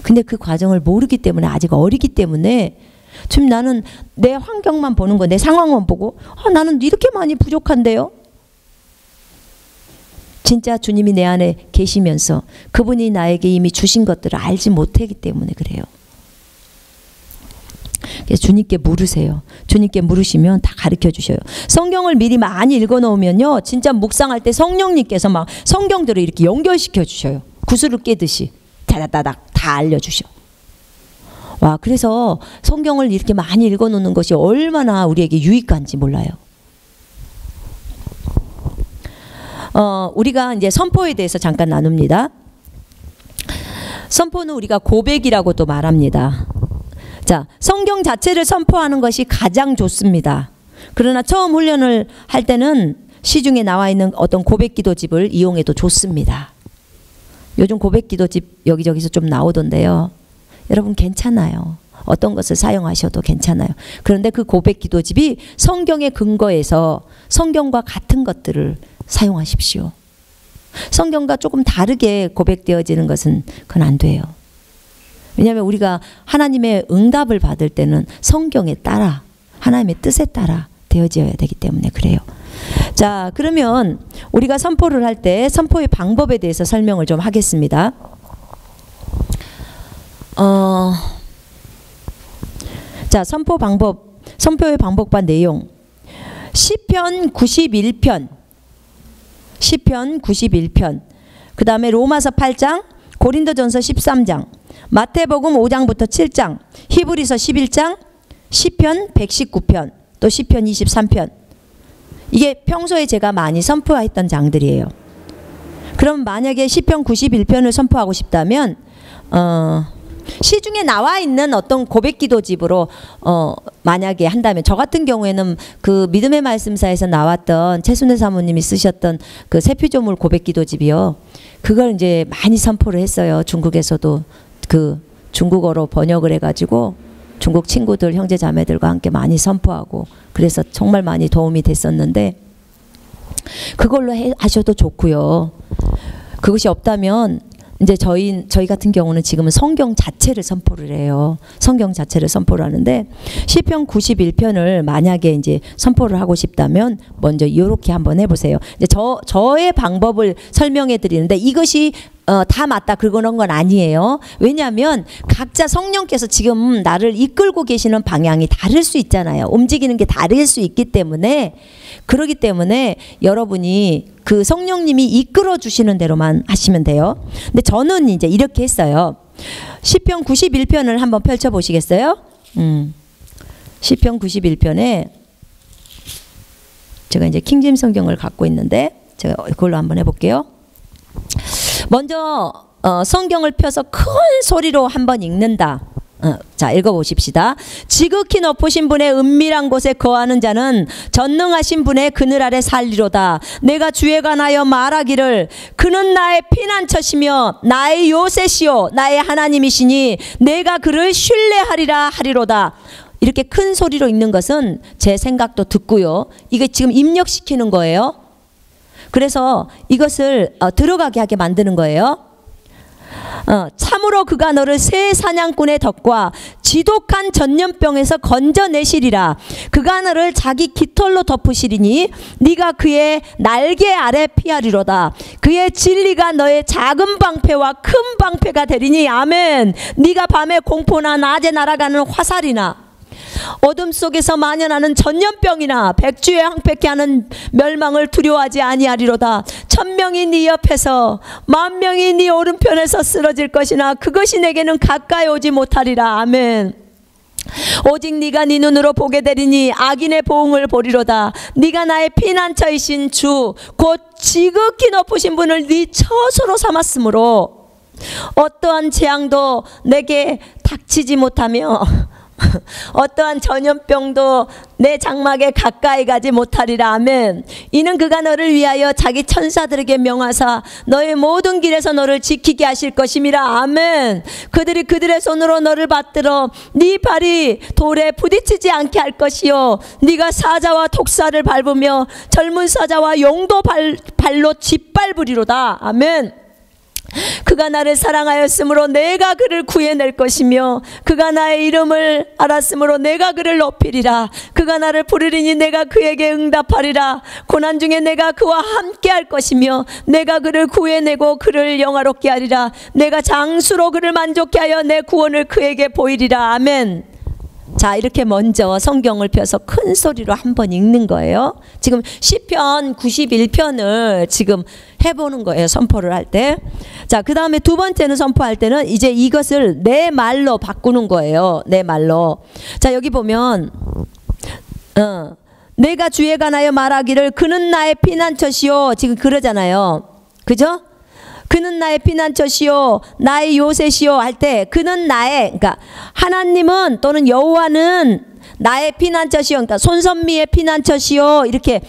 근데 그 과정을 모르기 때문에, 아직 어리기 때문에, 지금 나는 내 환경만 보는 거, 내 상황만 보고 나는 이렇게 많이 부족한데요. 진짜 주님이 내 안에 계시면서 그분이 나에게 이미 주신 것들을 알지 못하기 때문에 그래요. 그래서 주님께 물으세요. 주님께 물으시면 다 가르쳐 주셔요. 성경을 미리 많이 읽어 놓으면요, 진짜 묵상할 때 성령님께서 막 성경들을 이렇게 연결시켜 주셔요. 구슬을 깨듯이 다다다닥 다 알려주셔. 와, 그래서 성경을 이렇게 많이 읽어 놓는 것이 얼마나 우리에게 유익한지 몰라요. 우리가 이제 선포에 대해서 잠깐 나눕니다. 선포는 우리가 고백이라고도 말합니다. 자, 성경 자체를 선포하는 것이 가장 좋습니다. 그러나 처음 훈련을 할 때는 시중에 나와 있는 어떤 고백 기도집을 이용해도 좋습니다. 요즘 고백 기도집 여기저기서 좀 나오던데요. 여러분 괜찮아요. 어떤 것을 사용하셔도 괜찮아요. 그런데 그 고백 기도집이 성경의 근거에서 성경과 같은 것들을 사용하십시오. 성경과 조금 다르게 고백되어지는 것은 그건 안 돼요. 왜냐하면 우리가 하나님의 응답을 받을 때는 성경에 따라, 하나님의 뜻에 따라 되어져야 되기 때문에 그래요. 자, 그러면 우리가 선포를 할 때 선포의 방법에 대해서 설명을 좀 하겠습니다. 자, 선포의 방법과 내용. 시편 91편, 그 다음에 로마서 8장, 고린도전서 13장, 마태복음 5장부터 7장, 히브리서 11장, 시편 119편, 또 시편 23편. 이게 평소에 제가 많이 선포했던 장들이에요. 그럼 만약에 시편 91편을 선포하고 싶다면 시중에 나와 있는 어떤 고백 기도집으로 만약에 한다면, 저 같은 경우에는 그 믿음의 말씀사에서 나왔던 최순애 사모님이 쓰셨던 그 세피조물 고백 기도집이요, 그걸 이제 많이 선포를 했어요. 중국에서도 그 중국어로 번역을 해가지고 중국 친구들, 형제 자매들과 함께 많이 선포하고, 그래서 정말 많이 도움이 됐었는데, 그걸로 하셔도 좋고요. 그것이 없다면 이제 저희 같은 경우는 지금은 성경 자체를 선포를 해요. 성경 자체를 선포를 하는데, 시편 91편을 만약에 이제 선포를 하고 싶다면 먼저 이렇게 한번 해보세요. 이제 저의 방법을 설명해 드리는데, 이것이 다 맞다 그런 건 아니에요. 왜냐하면 각자 성령께서 지금 나를 이끌고 계시는 방향이 다를 수 있잖아요. 움직이는 게 다를 수 있기 때문에, 그렇기 때문에 여러분이 그 성령님이 이끌어 주시는 대로만 하시면 돼요. 근데 저는 이제 이렇게 했어요. 시편 91편을 한번 펼쳐 보시겠어요? 시편 91편에 제가 이제 킹제임스 성경을 갖고 있는데, 제가 그걸로 한번 해볼게요. 먼저 성경을 펴서 큰 소리로 한번 읽는다. 자, 읽어보십시다. 지극히 높으신 분의 은밀한 곳에 거하는 자는 전능하신 분의 그늘 아래 살리로다. 내가 주에 관하여 말하기를, 그는 나의 피난처시며 나의 요새시요 나의 하나님이시니 내가 그를 신뢰하리라 하리로다. 이렇게 큰 소리로 읽는 것은 제 생각도 듣고요, 이게 지금 입력시키는 거예요. 그래서 이것을 들어가게 하게 만드는 거예요. 참으로 그가 너를 새 사냥꾼의 덫과 지독한 전염병에서 건져내시리라. 그가 너를 자기 깃털로 덮으시리니 네가 그의 날개 아래 피하리로다. 그의 진리가 너의 작은 방패와 큰 방패가 되리니. 아멘. 네가 밤에 공포나 낮에 날아가는 화살이나 어둠 속에서 만연하는 전염병이나 백주에 항백케 하는 멸망을 두려워하지 아니하리로다. 1000명이 네 옆에서 10,000명이 네 오른편에서 쓰러질 것이나 그것이 내게는 가까이 오지 못하리라. 아멘. 오직 네가 네 눈으로 보게 되리니 악인의 보응을 보리로다. 네가 나의 피난처이신 주 곧 지극히 높으신 분을 네 처소로 삼았으므로 어떠한 재앙도 내게 닥치지 못하며 어떠한 전염병도 내 장막에 가까이 가지 못하리라. 아멘. 이는 그가 너를 위하여 자기 천사들에게 명하사 너의 모든 길에서 너를 지키게 하실 것임이라. 아멘. 그들이 그들의 손으로 너를 받들어 네 발이 돌에 부딪히지 않게 할 것이요 네가 사자와 독사를 밟으며 젊은 사자와 용도 발로 짓밟으리로다. 아멘. 그가 나를 사랑하였으므로 내가 그를 구해낼 것이며 그가 나의 이름을 알았으므로 내가 그를 높이리라. 그가 나를 부르리니 내가 그에게 응답하리라. 고난 중에 내가 그와 함께 할 것이며 내가 그를 구해내고 그를 영화롭게 하리라. 내가 장수로 그를 만족케 하여 내 구원을 그에게 보이리라. 아멘. 자, 이렇게 먼저 성경을 펴서 큰 소리로 한번 읽는 거예요. 지금 시편 91편을 지금 해보는 거예요, 선포를 할 때. 자, 그 다음에 두 번째는 선포할 때는 이제 이것을 내 말로 바꾸는 거예요. 내 말로. 자, 여기 보면 내가 주에 관하여 말하기를 그는 나의 피난처시요. 지금 그러잖아요. 그죠? 그는 나의 피난처시요 나의 요새시요 할 때 그는 나의, 그러니까 하나님은 또는 여호와는 나의 피난처시요, 그러니까 손선미의 피난처시요, 이렇게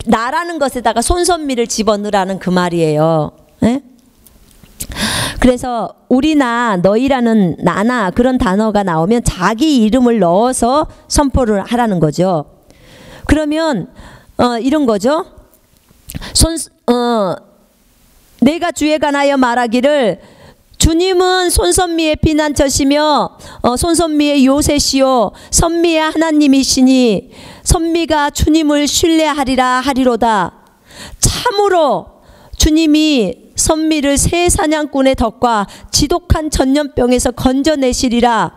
나라는 것에다가 손선미를 집어넣으라는 그 말이에요. 네? 그래서 우리나 너희라는 나나 그런 단어가 나오면 자기 이름을 넣어서 선포를 하라는 거죠. 그러면 이런 거죠. 내가 주에 관하여 말하기를 주님은 손선미의 피난처시며 손선미의 요새시요 선미의 하나님이시니 선미가 주님을 신뢰하리라 하리로다. 참으로 주님이 선미를 새 사냥꾼의 덫과 지독한 전염병에서 건져내시리라.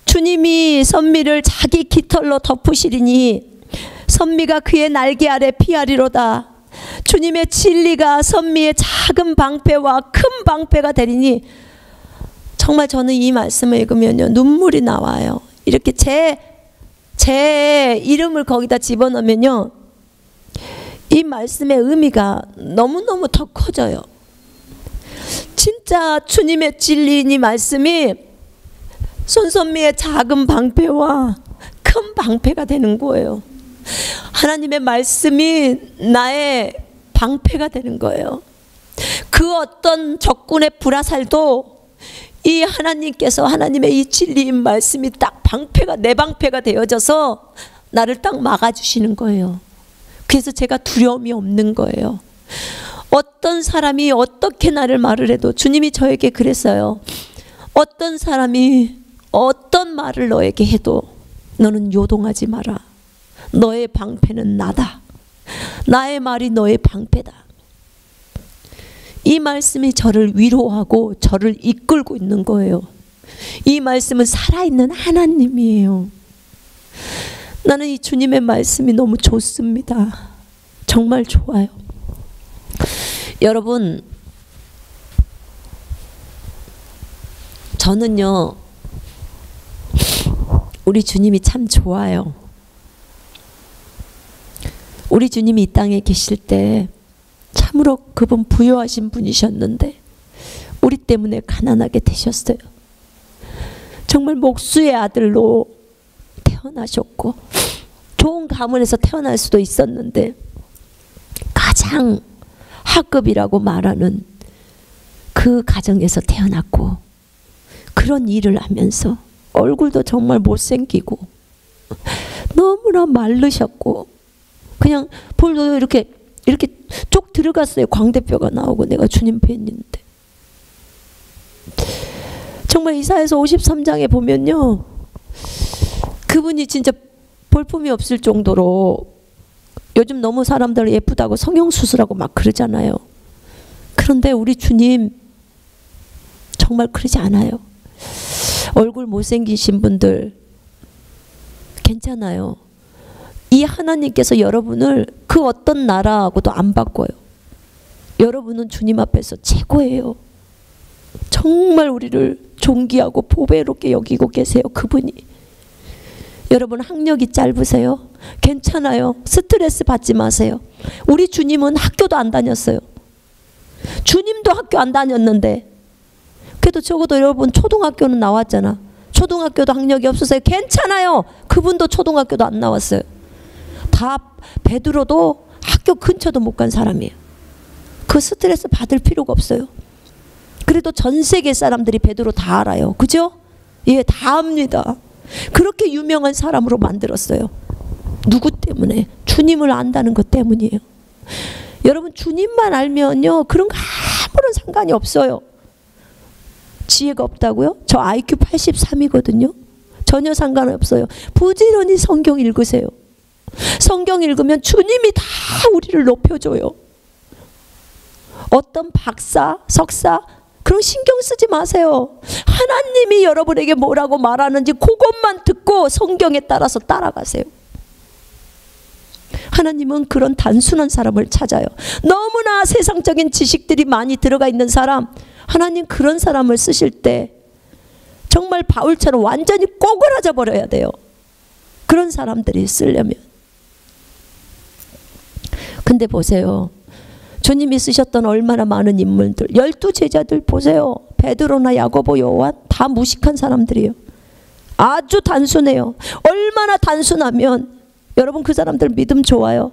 주님이 선미를 자기 깃털로 덮으시리니 선미가 그의 날개 아래 피하리로다. 주님의 진리가 선미의 작은 방패와 큰 방패가 되리니. 정말 저는 이 말씀을 읽으면요 눈물이 나와요. 이렇게 제 이름을 거기다 집어넣으면요 이 말씀의 의미가 너무너무 더 커져요. 진짜 주님의 진리인 이 말씀이 손선미의 작은 방패와 큰 방패가 되는 거예요. 하나님의 말씀이 나의 방패가 되는 거예요. 그 어떤 적군의 불화살도 이 하나님께서 하나님의 이 진리인 말씀이 딱 방패가, 내 방패가 되어져서 나를 딱 막아주시는 거예요. 그래서 제가 두려움이 없는 거예요. 어떤 사람이 어떻게 나를 말을 해도 주님이 저에게 그랬어요. 어떤 사람이 어떤 말을 너에게 해도 너는 요동하지 마라. 너의 방패는 나다. 나의 말이 너의 방패다. 이 말씀이 저를 위로하고 저를 이끌고 있는 거예요. 이 말씀은 살아있는 하나님이에요. 나는 이 주님의 말씀이 너무 좋습니다. 정말 좋아요. 여러분, 저는요 우리 주님이 참 좋아요. 우리 주님이 이 땅에 계실 때 참으로 그분 부유하신 분이셨는데 우리 때문에 가난하게 되셨어요. 정말 목수의 아들로 태어나셨고 좋은 가문에서 태어날 수도 있었는데 가장 하급이라고 말하는 그 가정에서 태어났고 그런 일을 하면서 얼굴도 정말 못생기고 너무나 마르셨고 그냥 볼도 이렇게 쭉 들어갔어요. 광대뼈가 나오고 내가 주님 뵀는데 정말 이사야서 53장에 보면요, 그분이 진짜 볼품이 없을 정도로, 요즘 너무 사람들 예쁘다고 성형수술하고 막 그러잖아요. 그런데 우리 주님 정말 그러지 않아요. 얼굴 못생기신 분들 괜찮아요. 이 하나님께서 여러분을 그 어떤 나라하고도 안 바꿔요. 여러분은 주님 앞에서 최고예요. 정말 우리를 존귀하고 보배롭게 여기고 계세요. 그분이. 여러분 학력이 짧으세요? 괜찮아요. 스트레스 받지 마세요. 우리 주님은 학교도 안 다녔어요. 주님도 학교 안 다녔는데 그래도 적어도 여러분 초등학교는 나왔잖아. 초등학교도 학력이 없어서요. 괜찮아요. 그분도 초등학교도 안 나왔어요. 다 베드로도 학교 근처도 못 간 사람이에요. 그 스트레스 받을 필요가 없어요. 그래도 전 세계 사람들이 베드로 다 알아요. 그죠? 예, 다 압니다. 그렇게 유명한 사람으로 만들었어요. 누구 때문에? 주님을 안다는 것 때문이에요. 여러분 주님만 알면요, 그런 거 아무런 상관이 없어요. 지혜가 없다고요? 저 IQ 83이거든요. 전혀 상관이 없어요. 부지런히 성경 읽으세요. 성경 읽으면 주님이 다 우리를 높여줘요. 어떤 박사, 석사 그런 신경 쓰지 마세요. 하나님이 여러분에게 뭐라고 말하는지 그것만 듣고 성경에 따라서 따라가세요. 하나님은 그런 단순한 사람을 찾아요. 너무나 세상적인 지식들이 많이 들어가 있는 사람, 하나님 그런 사람을 쓰실 때 정말 바울처럼 완전히 꼬그라져 버려야 돼요. 그런 사람들이 쓰려면. 근데 보세요. 주님이 쓰셨던 얼마나 많은 인물들, 12제자들 보세요. 베드로나 야고보, 요한 다 무식한 사람들이에요. 아주 단순해요. 얼마나 단순하면 여러분 그 사람들 믿음 좋아요.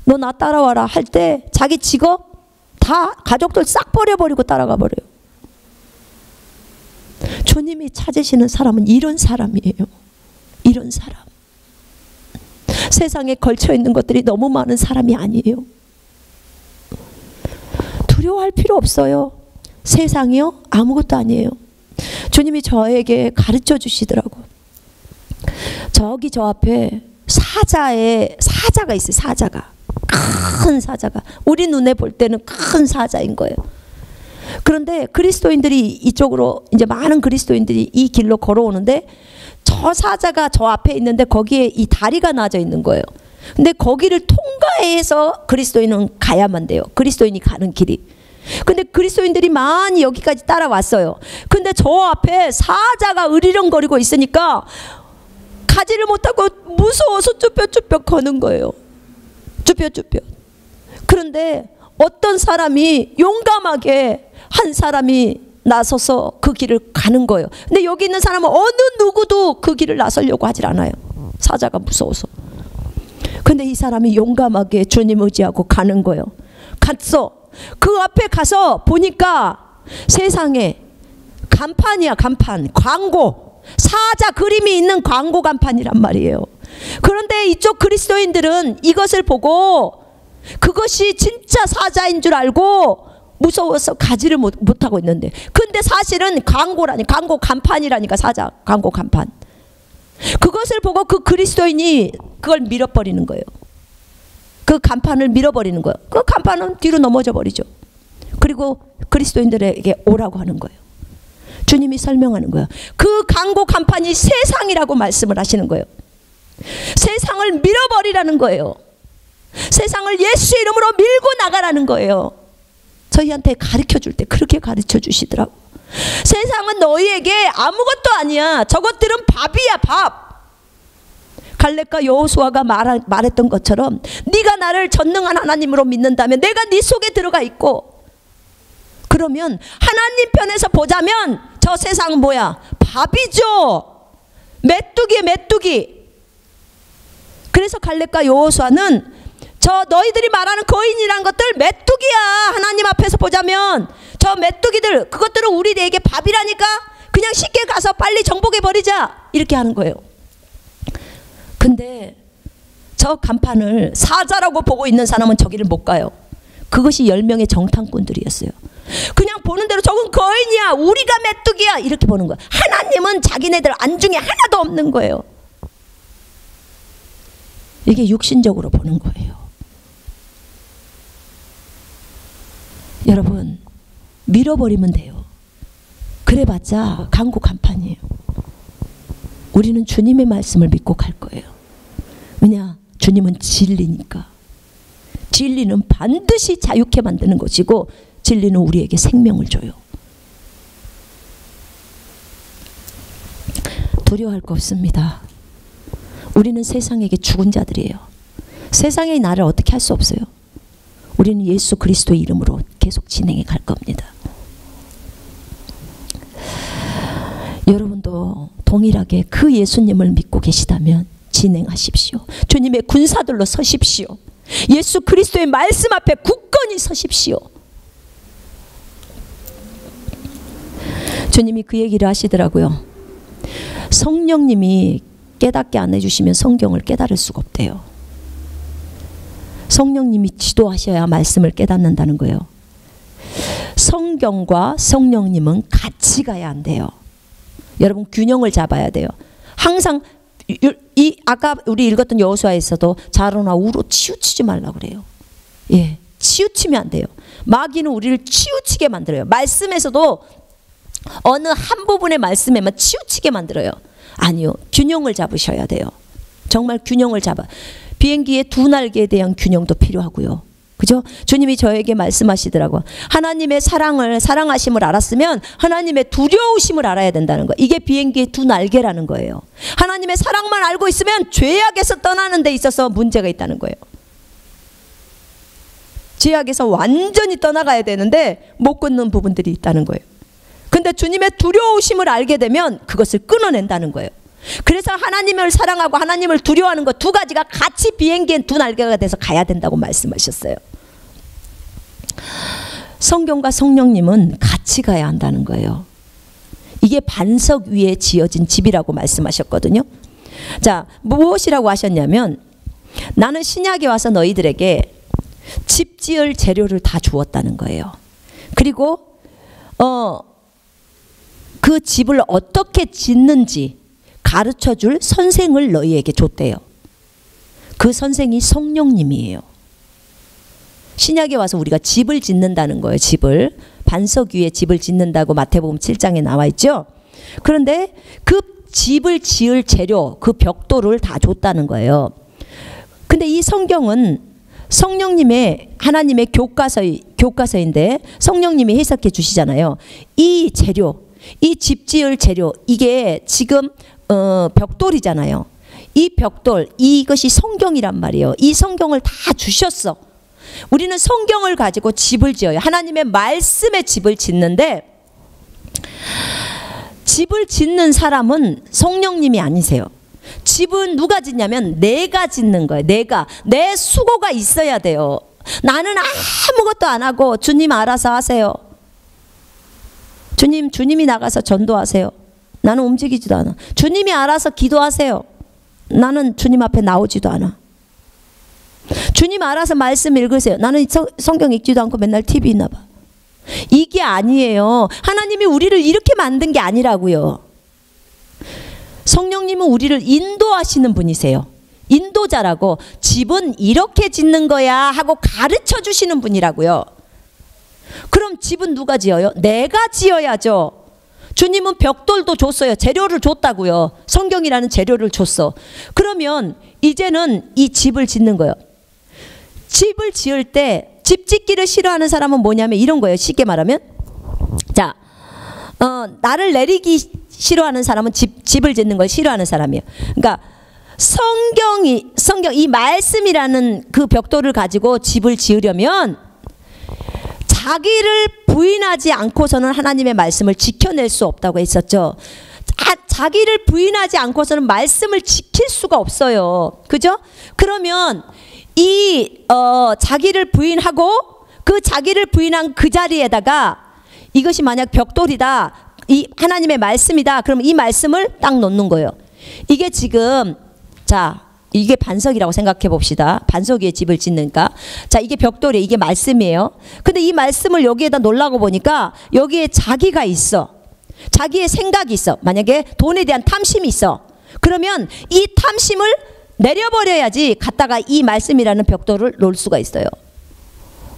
너 나 따라와라 할 때 자기 직업 다 가족들 싹 버려버리고 따라가 버려요. 주님이 찾으시는 사람은 이런 사람이에요. 이런 사람. 세상에 걸쳐있는 것들이 너무 많은 사람이 아니에요. 두려워할 필요 없어요. 세상이요? 아무것도 아니에요. 주님이 저에게 가르쳐 주시더라고. 저기 저 앞에 사자가 있어요. 사자가. 큰 사자가. 우리 눈에 볼 때는 큰 사자인 거예요. 그런데 그리스도인들이 이쪽으로, 이제 많은 그리스도인들이 이 길로 걸어오는데 저 사자가 저 앞에 있는데 거기에 이 다리가 나져 있는 거예요. 근데 거기를 통과해서 그리스도인은 가야만 돼요. 그리스도인이 가는 길이. 근데 그리스도인들이 많이 여기까지 따라왔어요. 근데 저 앞에 사자가 으리렁거리고 있으니까 가지를 못하고 무서워서 쭈뼛쭈뼛 거는 거예요. 쭈뼛쭈뼛. 그런데 어떤 사람이 용감하게 한 사람이 나서서 그 길을 가는 거예요. 근데 여기 있는 사람은 어느 누구도 그 길을 나서려고 하질 않아요. 사자가 무서워서. 근데 이 사람이 용감하게 주님 의지하고 가는 거예요. 갔어. 그 앞에 가서 보니까 세상에 간판이야. 간판. 광고. 사자 그림이 있는 광고 간판이란 말이에요. 그런데 이쪽 그리스도인들은 이것을 보고 그것이 진짜 사자인 줄 알고 무서워서 가지를 못하고 있는데, 근데 사실은 광고라니, 광고 간판이라니까. 사자 광고 간판. 그것을 보고 그 그리스도인이 그걸 밀어버리는 거예요. 그 간판을 밀어버리는 거예요. 그 간판은 뒤로 넘어져 버리죠. 그리고 그리스도인들에게 오라고 하는 거예요. 주님이 설명하는 거예요. 그 광고 간판이 세상이라고 말씀을 하시는 거예요. 세상을 밀어버리라는 거예요. 세상을 예수 이름으로 밀고 나가라는 거예요. 저희한테 가르쳐 줄 때 그렇게 가르쳐 주시더라고. 세상은 너희에게 아무것도 아니야. 저것들은 밥이야, 밥. 갈렙과 여호수아가 말했던 것처럼 네가 나를 전능한 하나님으로 믿는다면 내가 네 속에 들어가 있고, 그러면 하나님 편에서 보자면 저 세상은 뭐야? 밥이죠. 메뚜기에 메뚜기. 그래서 갈렙과 여호수아는 저 너희들이 말하는 거인이란 것들 메뚜기야. 하나님 앞에서 보자면 저 메뚜기들, 그것들은 우리에게 밥이라니까. 그냥 쉽게 가서 빨리 정복해 버리자. 이렇게 하는 거예요. 근데 저 간판을 사자라고 보고 있는 사람은 저기를 못 가요. 그것이 10명의 정탐꾼들이었어요. 그냥 보는 대로 저건 거인이야, 우리가 메뚜기야 이렇게 보는 거야. 하나님은 자기네들 안중에 하나도 없는 거예요. 이게 육신적으로 보는 거예요. 여러분, 밀어버리면 돼요. 그래봤자 강구 간판이에요. 우리는 주님의 말씀을 믿고 갈 거예요. 왜냐? 주님은 진리니까. 진리는 반드시 자유케 만드는 것이고 진리는 우리에게 생명을 줘요. 두려워할 거 없습니다. 우리는 세상에게 죽은 자들이에요. 세상이 나를 어떻게 할 수 없어요. 우리는 예수 그리스도의 이름으로 계속 진행해 갈 겁니다. 여러분도 동일하게 그 예수님을 믿고 계시다면 진행하십시오. 주님의 군사들로 서십시오. 예수 그리스도의 말씀 앞에 굳건히 서십시오. 주님이 그 얘기를 하시더라고요. 성령님이 깨닫게 안 해주시면 성경을 깨달을 수가 없대요. 성령님이 지도하셔야 말씀을 깨닫는다는 거예요. 성경과 성령님은 같이 가야 안 돼요. 여러분, 균형을 잡아야 돼요. 항상 아까 우리 읽었던 여호수아에서도 좌로나 우로 치우치지 말라고 그래요. 예, 치우치면 안 돼요. 마귀는 우리를 치우치게 만들어요. 말씀에서도 어느 한 부분의 말씀에만 치우치게 만들어요. 아니요, 균형을 잡으셔야 돼요. 정말 균형을 잡아. 비행기의 두 날개에 대한 균형도 필요하고요. 그죠? 주님이 저에게 말씀하시더라고요. 하나님의 사랑하심을 알았으면 하나님의 두려우심을 알아야 된다는 거. 이게 비행기의 두 날개라는 거예요. 하나님의 사랑만 알고 있으면 죄악에서 떠나는 데 있어서 문제가 있다는 거예요. 죄악에서 완전히 떠나가야 되는데 못 끊는 부분들이 있다는 거예요. 근데 주님의 두려우심을 알게 되면 그것을 끊어낸다는 거예요. 그래서 하나님을 사랑하고 하나님을 두려워하는 것 두 가지가 같이 비행기엔 두 날개가 돼서 가야 된다고 말씀하셨어요. 성경과 성령님은 같이 가야 한다는 거예요. 이게 반석 위에 지어진 집이라고 말씀하셨거든요. 자, 무엇이라고 하셨냐면 나는 신약에 와서 너희들에게 집 지을 재료를 다 주었다는 거예요. 그리고 그 집을 어떻게 짓는지 가르쳐줄 선생을 너희에게 줬대요. 그 선생이 성령님이에요. 신약에 와서 우리가 집을 짓는다는 거예요. 집을. 반석 위에 집을 짓는다고 마태복음 7장에 나와 있죠. 그런데 그 집을 지을 재료, 그 벽돌을 다 줬다는 거예요. 근데 이 성경은 성령님의 하나님의 교과서인데 성령님이 해석해 주시잖아요. 이 재료, 이 집 지을 재료, 이게 지금 벽돌이잖아요. 이 벽돌, 이것이 성경이란 말이에요. 이 성경을 다 주셨어. 우리는 성경을 가지고 집을 지어요. 하나님의 말씀에 집을 짓는데 집을 짓는 사람은 성령님이 아니세요. 집은 누가 짓냐면 내가 짓는 거예요. 내 수고가 있어야 돼요. 나는 아무것도 안 하고 주님 알아서 하세요. 주님이 나가서 전도하세요. 나는 움직이지도 않아. 주님이 알아서 기도하세요. 나는 주님 앞에 나오지도 않아. 주님 알아서 말씀 읽으세요. 나는 성경 읽지도 않고 맨날 TV 있나 봐. 이게 아니에요. 하나님이 우리를 이렇게 만든 게 아니라고요. 성령님은 우리를 인도하시는 분이세요. 인도자라고. 집은 이렇게 짓는 거야 하고 가르쳐 주시는 분이라고요. 그럼 집은 누가 지어요? 내가 지어야죠. 주님은 벽돌도 줬어요. 재료를 줬다고요. 성경이라는 재료를 줬어. 그러면 이제는 이 집을 짓는 거예요. 집을 지을 때 집 짓기를 싫어하는 사람은 뭐냐면 이런 거예요. 쉽게 말하면, 자, 나를 내리기 싫어하는 사람은 집을 짓는 걸 싫어하는 사람이에요. 그러니까 성경 이 말씀이라는 그 벽돌을 가지고 집을 지으려면 자기를 부인하지 않고서는 하나님의 말씀을 지켜낼 수 없다고 했었죠. 자기를 부인하지 않고서는 말씀을 지킬 수가 없어요. 그죠? 그러면 자기를 부인하고 그 자기를 부인한 그 자리에다가 이것이 만약 벽돌이다, 이 하나님의 말씀이다, 그럼 이 말씀을 딱 놓는 거예요. 이게 지금 자 이게 반석이라고 생각해 봅시다. 반석 위에 집을 짓는가. 자, 이게 벽돌이에요. 이게 말씀이에요. 근데 이 말씀을 여기에다 놓으려고 보니까 여기에 자기가 있어. 자기의 생각이 있어. 만약에 돈에 대한 탐심이 있어. 그러면 이 탐심을 내려버려야지 갖다가 이 말씀이라는 벽돌을 놓을 수가 있어요.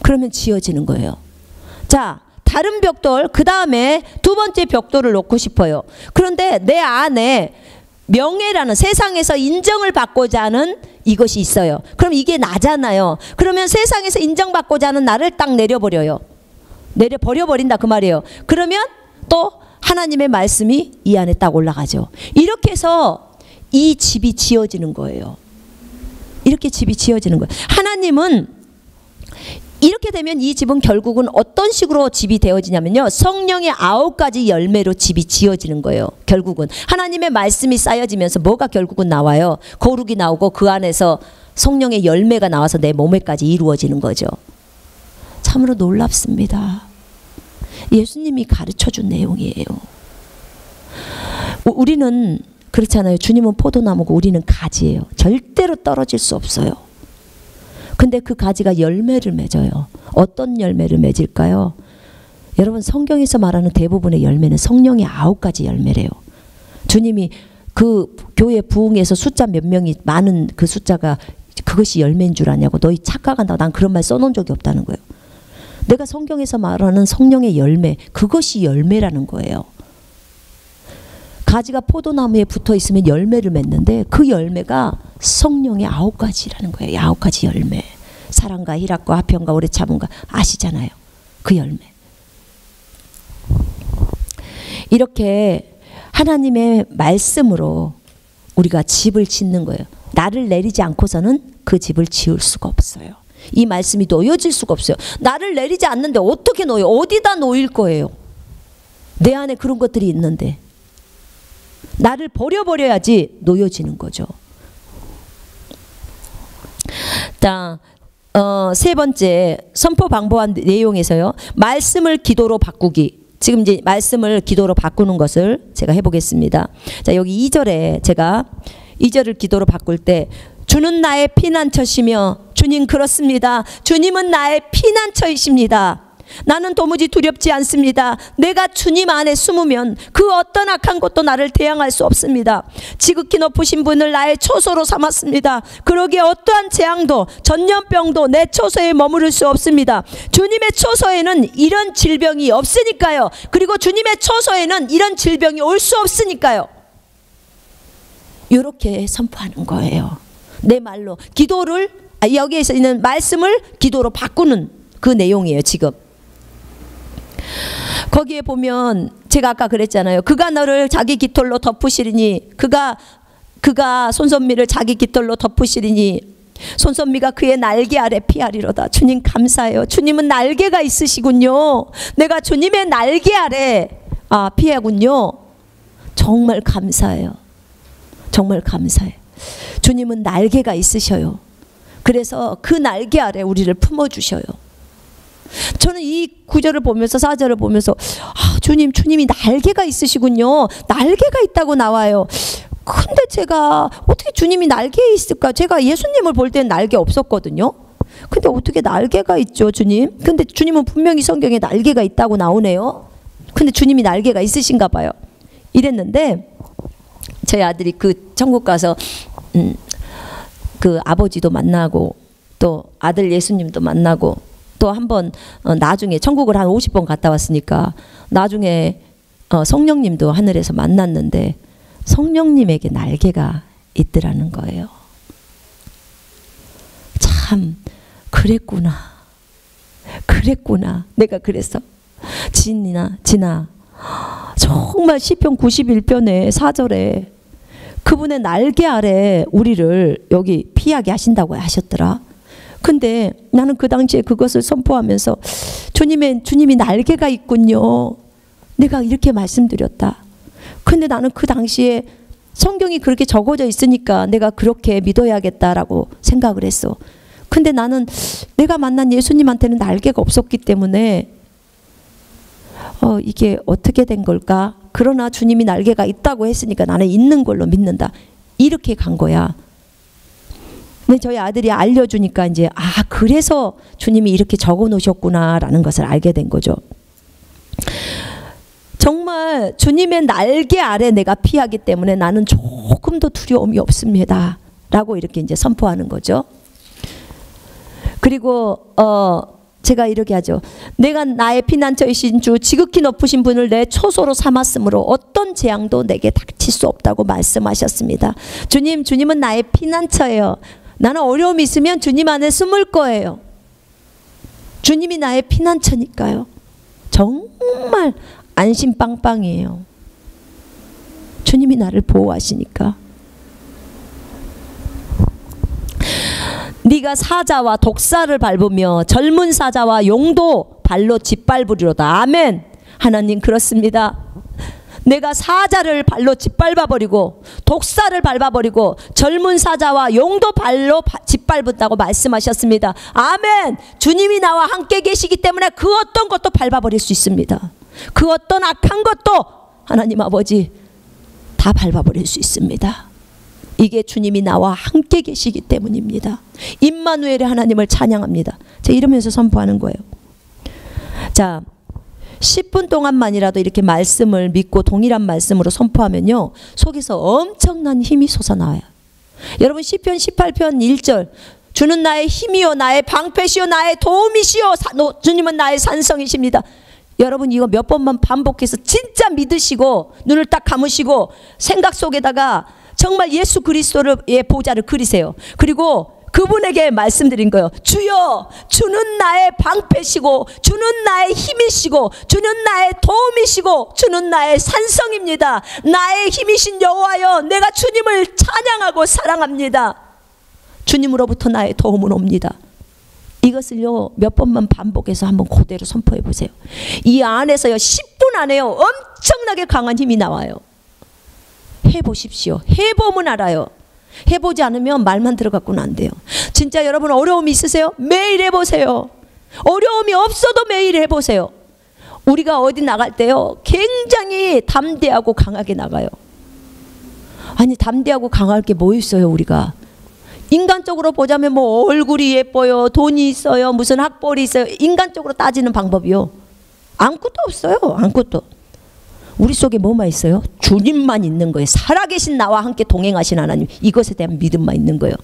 그러면 지어지는 거예요. 자, 다른 벽돌, 그 다음에 두 번째 벽돌을 놓고 싶어요. 그런데 내 안에 명예라는, 세상에서 인정을 받고자 하는 이것이 있어요. 그럼 이게 나잖아요. 그러면 세상에서 인정받고자 하는 나를 딱 내려버려요. 내려버려버린다 그 말이에요. 그러면 또 하나님의 말씀이 이 안에 딱 올라가죠. 이렇게 해서 이 집이 지어지는 거예요. 이렇게 집이 지어지는 거예요. 하나님은 이렇게 되면 이 집은 결국은 어떤 식으로 집이 되어지냐면요, 성령의 9가지 열매로 집이 지어지는 거예요. 결국은 하나님의 말씀이 쌓여지면서 뭐가 결국은 나와요? 거룩이 나오고 그 안에서 성령의 열매가 나와서 내 몸에까지 이루어지는 거죠. 참으로 놀랍습니다. 예수님이 가르쳐준 내용이에요. 우리는 그렇잖아요. 주님은 포도나무고 우리는 가지예요. 절대로 떨어질 수 없어요. 근데 그 가지가 열매를 맺어요. 어떤 열매를 맺을까요? 여러분, 성경에서 말하는 대부분의 열매는 성령의 9가지 열매래요. 주님이 그 교회 부흥에서 숫자 몇 명이 많은 그 숫자가 그것이 열매인 줄 아냐고. 너희 착각한다고. 난 그런 말 써놓은 적이 없다는 거예요. 내가 성경에서 말하는 성령의 열매, 그것이 열매라는 거예요. 가지가 포도나무에 붙어 있으면 열매를 맺는데 그 열매가 성령의 9가지라는 거예요. 9가지 열매. 사랑과 희락과 화평과 오래 참음과, 아시잖아요. 그 열매. 이렇게 하나님의 말씀으로 우리가 집을 짓는 거예요. 나를 내리지 않고서는 그 집을 지을 수가 없어요. 이 말씀이 놓여질 수가 없어요. 나를 내리지 않는데 어떻게 놓여? 어디다 놓일 거예요? 내 안에 그런 것들이 있는데. 나를 버려야지 놓여지는 거죠. 자, 세 번째 선포 방법한 내용에서요, 말씀을 기도로 바꾸기. 지금 이제 말씀을 기도로 바꾸는 것을 제가 해보겠습니다. 자, 여기 2절에 제가 2절을 기도로 바꿀 때, 주는 나의 피난처시며, 주님 그렇습니다. 주님은 나의 피난처이십니다. 나는 도무지 두렵지 않습니다. 내가 주님 안에 숨으면 그 어떤 악한 것도 나를 대항할 수 없습니다. 지극히 높으신 분을 나의 초소로 삼았습니다. 그러기에 어떠한 재앙도 전염병도 내 초소에 머무를 수 없습니다. 주님의 초소에는 이런 질병이 없으니까요. 그리고 주님의 초소에는 이런 질병이 올 수 없으니까요. 이렇게 선포하는 거예요. 내 말로 기도를, 여기에서 있는 말씀을 기도로 바꾸는 그 내용이에요. 지금 거기에 보면 제가 아까 그랬잖아요. 그가 너를 자기 깃털로 덮으시리니, 그가 손선미를 자기 깃털로 덮으시리니 손선미가 그의 날개 아래 피하리로다. 주님 감사해요. 주님은 날개가 있으시군요. 내가 주님의 날개 아래 피하군요. 정말 감사해요. 정말 감사해요. 주님은 날개가 있으셔요. 그래서 그 날개 아래 우리를 품어주셔요. 저는 이 구절을 보면서, 4절을 보면서, 주님이 날개가 있으시군요. 날개가 있다고 나와요. 근데 제가 어떻게 주님이 날개에 있을까? 제가 예수님을 볼 때는 날개 없었거든요. 근데 어떻게 날개가 있죠, 주님? 근데 주님은 분명히 성경에 날개가 있다고 나오네요. 근데 주님이 날개가 있으신가 봐요. 이랬는데 저희 아들이 그 천국 가서 그 아버지도 만나고 또 아들 예수님도 만나고 또 한번 나중에 천국을 한 50번 갔다 왔으니까 나중에 성령님도 하늘에서 만났는데 성령님에게 날개가 있더라는 거예요. 참 그랬구나. 내가 그래서 진아 정말 시편 91편의 4절에 그분의 날개 아래 우리를 여기 피하게 하신다고 하셨더라. 근데 나는 그 당시에 그것을 선포하면서 주님이 날개가 있군요. 내가 이렇게 말씀드렸다. 근데 나는 그 당시에 성경이 그렇게 적어져 있으니까 내가 그렇게 믿어야겠다라고 생각을 했어. 근데 나는 내가 만난 예수님한테는 날개가 없었기 때문에 이게 어떻게 된 걸까? 그러나 주님이 날개가 있다고 했으니까 나는 있는 걸로 믿는다. 이렇게 간 거야. 근데 저희 아들이 알려주니까 이제 그래서 주님이 이렇게 적어 놓으셨구나라는 것을 알게 된 거죠. 정말 주님의 날개 아래 내가 피하기 때문에 나는 조금도 두려움이 없습니다 라고 이렇게 이제 선포하는 거죠. 그리고 제가 이렇게 하죠. 내가 나의 피난처이신 주 지극히 높으신 분을 내 초소로 삼았으므로 어떤 재앙도 내게 닥칠 수 없다고 말씀하셨습니다. 주님은 나의 피난처예요. 나는 어려움이 있으면 주님 안에 숨을 거예요. 주님이 나의 피난처니까요. 정말 안심 빵빵이에요. 주님이 나를 보호하시니까. 네가 사자와 독사를 밟으며 젊은 사자와 용도 발로 짓밟으리로다. 아멘. 하나님 그렇습니다. 내가 사자를 발로 짓밟아버리고 독사를 밟아버리고 젊은 사자와 용도 발로 짓밟았다고 말씀하셨습니다. 아멘. 주님이 나와 함께 계시기 때문에 그 어떤 것도 밟아버릴 수 있습니다. 그 어떤 악한 것도 하나님 아버지 다 밟아버릴 수 있습니다. 이게 주님이 나와 함께 계시기 때문입니다. 임마누엘의 하나님을 찬양합니다. 제가 이러면서 선포하는 거예요. 자, 10분 동안만이라도 이렇게 말씀을 믿고 동일한 말씀으로 선포하면요, 속에서 엄청난 힘이 솟아나와요. 여러분 시편 18편 1절 주는 나의 힘이요 나의 방패시요 나의 도움이시요 주님은 나의 산성이십니다. 여러분 이거 몇 번만 반복해서 진짜 믿으시고 눈을 딱 감으시고 생각 속에다가 정말 예수 그리스도의 보좌를 그리세요. 그리고 그분에게 말씀드린 거예요. 주여, 주는 나의 방패시고 주는 나의 힘이시고 주는 나의 도움이시고 주는 나의 산성입니다. 나의 힘이신 여호와여, 내가 주님을 찬양하고 사랑합니다. 주님으로부터 나의 도움은 옵니다. 이것을요 몇 번만 반복해서 한번 그대로 선포해 보세요. 이 안에서요 10분 안에요 엄청나게 강한 힘이 나와요. 해보십시오. 해보면 알아요. 해보지 않으면 말만 들어갖고는 안 돼요. 진짜 여러분 어려움이 있으세요? 매일 해보세요. 어려움이 없어도 매일 해보세요. 우리가 어디 나갈 때요 굉장히 담대하고 강하게 나가요. 아니 담대하고 강할 게 뭐 있어요? 우리가 인간적으로 보자면 뭐 얼굴이 예뻐요, 돈이 있어요, 무슨 학벌이 있어요. 인간적으로 따지는 방법이요 아무것도 없어요. 아무것도. 우리 속에 뭐만 있어요? 주님만 있는 거예요. 살아계신 나와 함께 동행하신 하나님, 이것에 대한 믿음만 있는 거예요.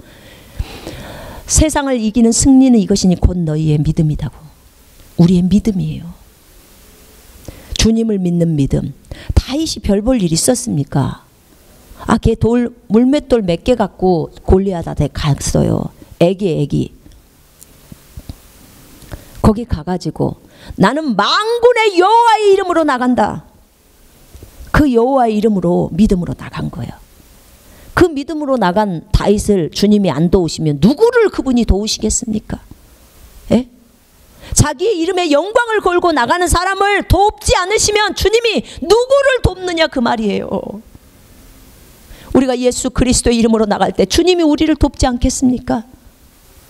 세상을 이기는 승리는 이것이니 곧 너희의 믿음이라고. 우리의 믿음이에요. 주님을 믿는 믿음. 다윗이 별 볼 일 있었습니까? 걔 물맷돌 몇 개 갖고 골리앗한테 갔어요. 애기 거기 가가지고 나는 만군의 여호와의 이름으로 나간다. 그 여호와의 이름으로 믿음으로 나간 거예요. 그 믿음으로 나간 다윗을 주님이 안 도우시면 누구를 그분이 도우시겠습니까? 예? 자기의 이름에 영광을 걸고 나가는 사람을 돕지 않으시면 주님이 누구를 돕느냐 그 말이에요. 우리가 예수 그리스도의 이름으로 나갈 때 주님이 우리를 돕지 않겠습니까?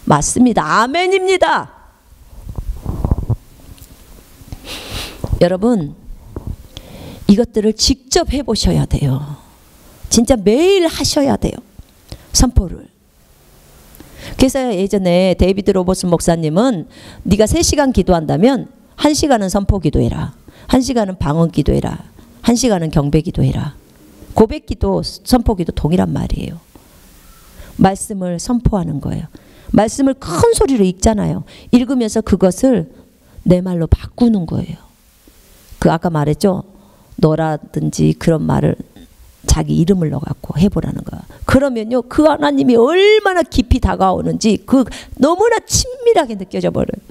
맞습니다. 아멘입니다. 여러분 이것들을 직접 해보셔야 돼요. 진짜 매일 하셔야 돼요. 선포를. 그래서 예전에 데이비드 로버슨 목사님은 네가 3시간 기도한다면 1시간은 선포 기도해라, 1시간은 방언 기도해라, 1시간은 경배 기도해라. 고백 기도, 선포 기도 동일한 말이에요. 말씀을 선포하는 거예요. 말씀을 큰 소리로 읽잖아요. 읽으면서 그것을 내 말로 바꾸는 거예요. 그 아까 말했죠. 너라든지 그런 말을 자기 이름을 넣어갖고 해보라는 거야. 그러면요 그 하나님이 얼마나 깊이 다가오는지 그 너무나 친밀하게 느껴져 버려요.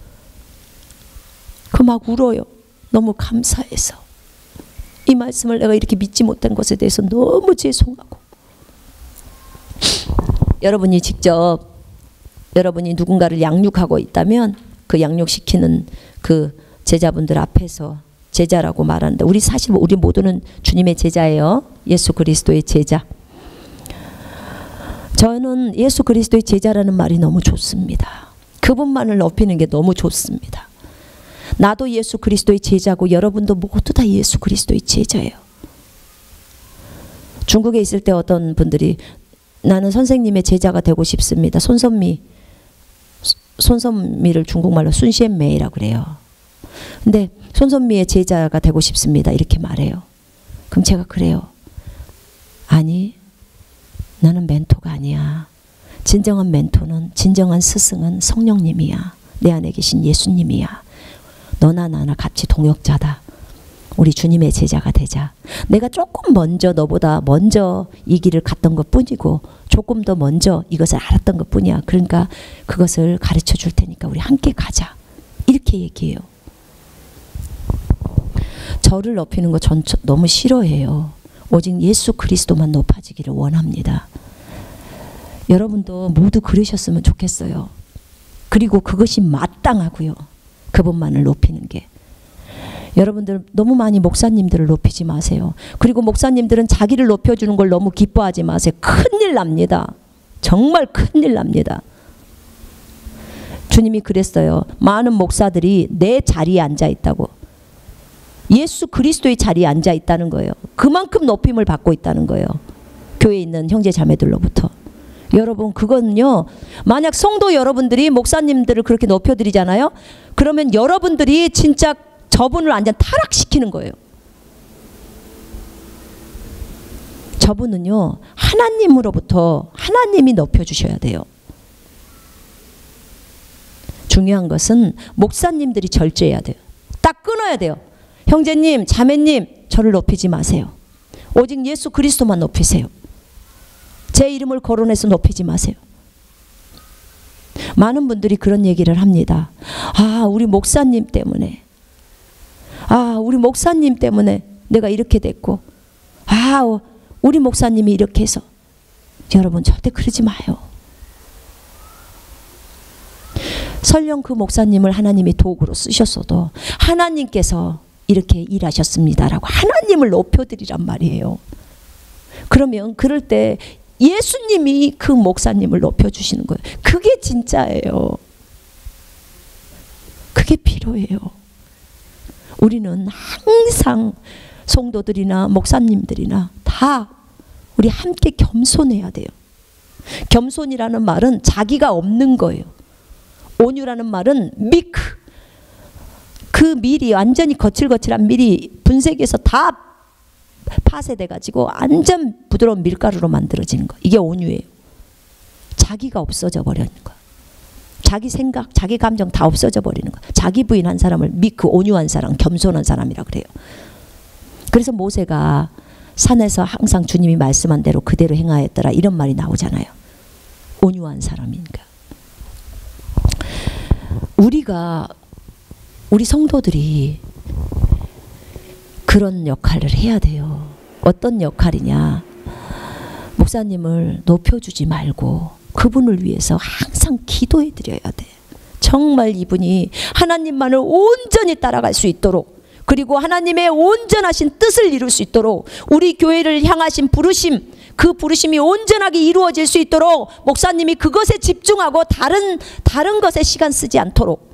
그 막 울어요. 너무 감사해서. 이 말씀을 내가 이렇게 믿지 못한 것에 대해서 너무 죄송하고. 여러분이 직접 여러분이 누군가를 양육하고 있다면 그 양육시키는 그 제자분들 앞에서 제자라고 말하는데 사실 우리 모두는 주님의 제자예요. 예수 그리스도의 제자. 저는 예수 그리스도의 제자라는 말이 너무 좋습니다. 그분만을 높이는 게 너무 좋습니다. 나도 예수 그리스도의 제자고 여러분도 모두 다 예수 그리스도의 제자예요. 중국에 있을 때 어떤 분들이 나는 선생님의 제자가 되고 싶습니다. 손선미를 중국말로 순시엔메이라고 그래요. 근데 손선미의 제자가 되고 싶습니다. 이렇게 말해요. 그럼 제가 그래요. 아니, 나는 멘토가 아니야. 진정한 멘토는, 진정한 스승은 성령님이야. 내 안에 계신 예수님이야. 너나 나나 같이 동역자다. 우리 주님의 제자가 되자. 내가 조금 먼저, 너보다 먼저 이 길을 갔던 것 뿐이고 조금 더 먼저 이것을 알았던 것 뿐이야. 그러니까 그것을 가르쳐 줄 테니까 우리 함께 가자. 이렇게 얘기해요. 저를 높이는 거 전 너무 싫어해요. 오직 예수 그리스도만 높아지기를 원합니다. 여러분도 모두 그러셨으면 좋겠어요. 그리고 그것이 마땅하고요. 그분만을 높이는 게. 여러분들 너무 많이 목사님들을 높이지 마세요. 그리고 목사님들은 자기를 높여주는 걸 너무 기뻐하지 마세요. 큰일 납니다. 정말 큰일 납니다. 주님이 그랬어요. 많은 목사들이 내 자리에 앉아 있다고. 예수 그리스도의 자리에 앉아 있다는 거예요. 그만큼 높임을 받고 있다는 거예요. 교회에 있는 형제 자매들로부터. 여러분, 그건요, 만약 성도 여러분들이 목사님들을 그렇게 높여드리잖아요. 그러면 여러분들이 진짜 저분을 완전 타락시키는 거예요. 저분은요, 하나님으로부터 하나님이 높여주셔야 돼요. 중요한 것은 목사님들이 절제해야 돼요. 딱 끊어야 돼요. 형제님, 자매님, 저를 높이지 마세요. 오직 예수 그리스도만 높이세요. 제 이름을 거론해서 높이지 마세요. 많은 분들이 그런 얘기를 합니다. 아, 우리 목사님 때문에. 아, 우리 목사님 때문에 내가 이렇게 됐고. 아, 우리 목사님이 이렇게 해서. 여러분, 절대 그러지 마요. 설령 그 목사님을 하나님이 도구로 쓰셨어도 하나님께서 이렇게 일하셨습니다라고 하나님을 높여드리란 말이에요. 그러면 그럴 때 예수님이 그 목사님을 높여주시는 거예요. 그게 진짜예요. 그게 필요해요. 우리는 항상 성도들이나 목사님들이나 다 우리 함께 겸손해야 돼요. 겸손이라는 말은 자기가 없는 거예요. 온유라는 말은 미크, 그 밀이 완전히 거칠거칠한 밀이 분쇄기에서 다 파쇄돼 가지고 완전 부드러운 밀가루로 만들어지는 거. 이게 온유예요. 자기가 없어져 버리는 거. 자기 생각, 자기 감정 다 없어져 버리는 거. 자기 부인한 사람을 미크, 온유한 사람, 겸손한 사람이라 그래요. 그래서 모세가 산에서 항상 주님이 말씀한 대로 그대로 행하였더라 이런 말이 나오잖아요. 온유한 사람이니까. 우리 성도들이 그런 역할을 해야 돼요. 어떤 역할이냐. 목사님을 높여주지 말고 그분을 위해서 항상 기도해 드려야 돼. 정말 이분이 하나님만을 온전히 따라갈 수 있도록, 그리고 하나님의 온전하신 뜻을 이룰 수 있도록, 우리 교회를 향하신 부르심, 그 부르심이 온전하게 이루어질 수 있도록 목사님이 그것에 집중하고 다른 것에 시간 쓰지 않도록,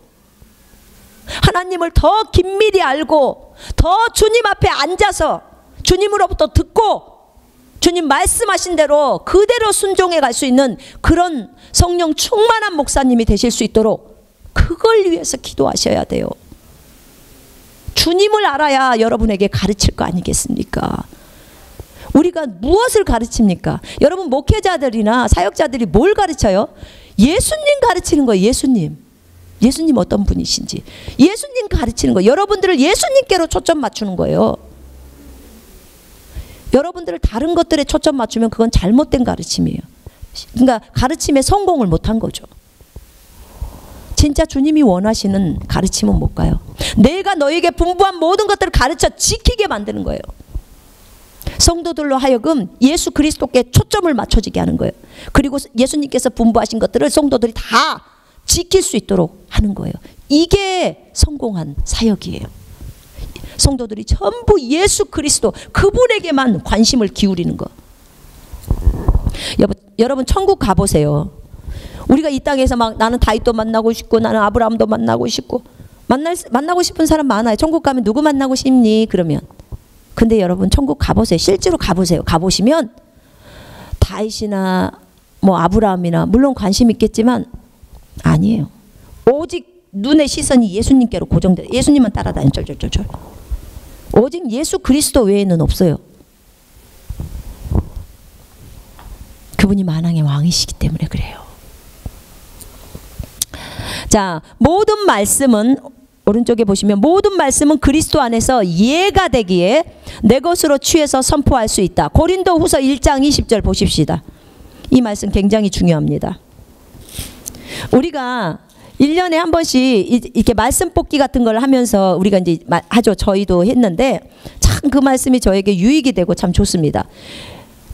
하나님을 더 긴밀히 알고 더 주님 앞에 앉아서 주님으로부터 듣고 주님 말씀하신 대로 그대로 순종해 갈 수 있는 그런 성령 충만한 목사님이 되실 수 있도록 그걸 위해서 기도하셔야 돼요. 주님을 알아야 여러분에게 가르칠 거 아니겠습니까? 우리가 무엇을 가르칩니까? 여러분, 목회자들이나 사역자들이 뭘 가르쳐요? 예수님 가르치는 거예요. 예수님 어떤 분이신지 예수님 가르치는 거예요. 여러분들을 예수님께로 초점 맞추는 거예요. 여러분들을 다른 것들에 초점 맞추면 그건 잘못된 가르침이에요. 그러니까 가르침에 성공을 못한 거죠. 진짜 주님이 원하시는 가르침은 뭘까요? 내가 너에게 분부한 모든 것들을 가르쳐 지키게 만드는 거예요. 성도들로 하여금 예수 그리스도께 초점을 맞춰지게 하는 거예요. 그리고 예수님께서 분부하신 것들을 성도들이 다 지킬 수 있도록 하는 거예요. 이게 성공한 사역이에요. 성도들이 전부 예수 그리스도 그분에게만 관심을 기울이는 거. 여러분 천국 가보세요. 우리가 이 땅에서 막 나는 다윗도 만나고 싶고 나는 아브라함도 만나고 싶고 만나고 싶은 사람 많아요. 천국 가면 누구 만나고 싶니? 그러면. 근데 여러분 천국 가보세요. 실제로 가보세요. 가보시면 다윗이나 뭐 아브라함이나 물론 관심 있겠지만 아니에요. 오직 눈의 시선이 예수님께로 고정돼. 예수님만 따라다녀. 쫄쫄쫄쫄. 오직 예수 그리스도 외에는 없어요. 그분이 만왕의 왕이시기 때문에 그래요. 자, 모든 말씀은 오른쪽에 보시면 모든 말씀은 그리스도 안에서 예가 되기에 내 것으로 취해서 선포할 수 있다. 고린도후서 1장 20절 보십시다. 이 말씀 굉장히 중요합니다. 우리가 1년에 한 번씩 이렇게 말씀 뽑기 같은 걸 하면서 우리가 이제 하죠. 저희도 했는데 참 그 말씀이 저에게 유익이 되고 참 좋습니다.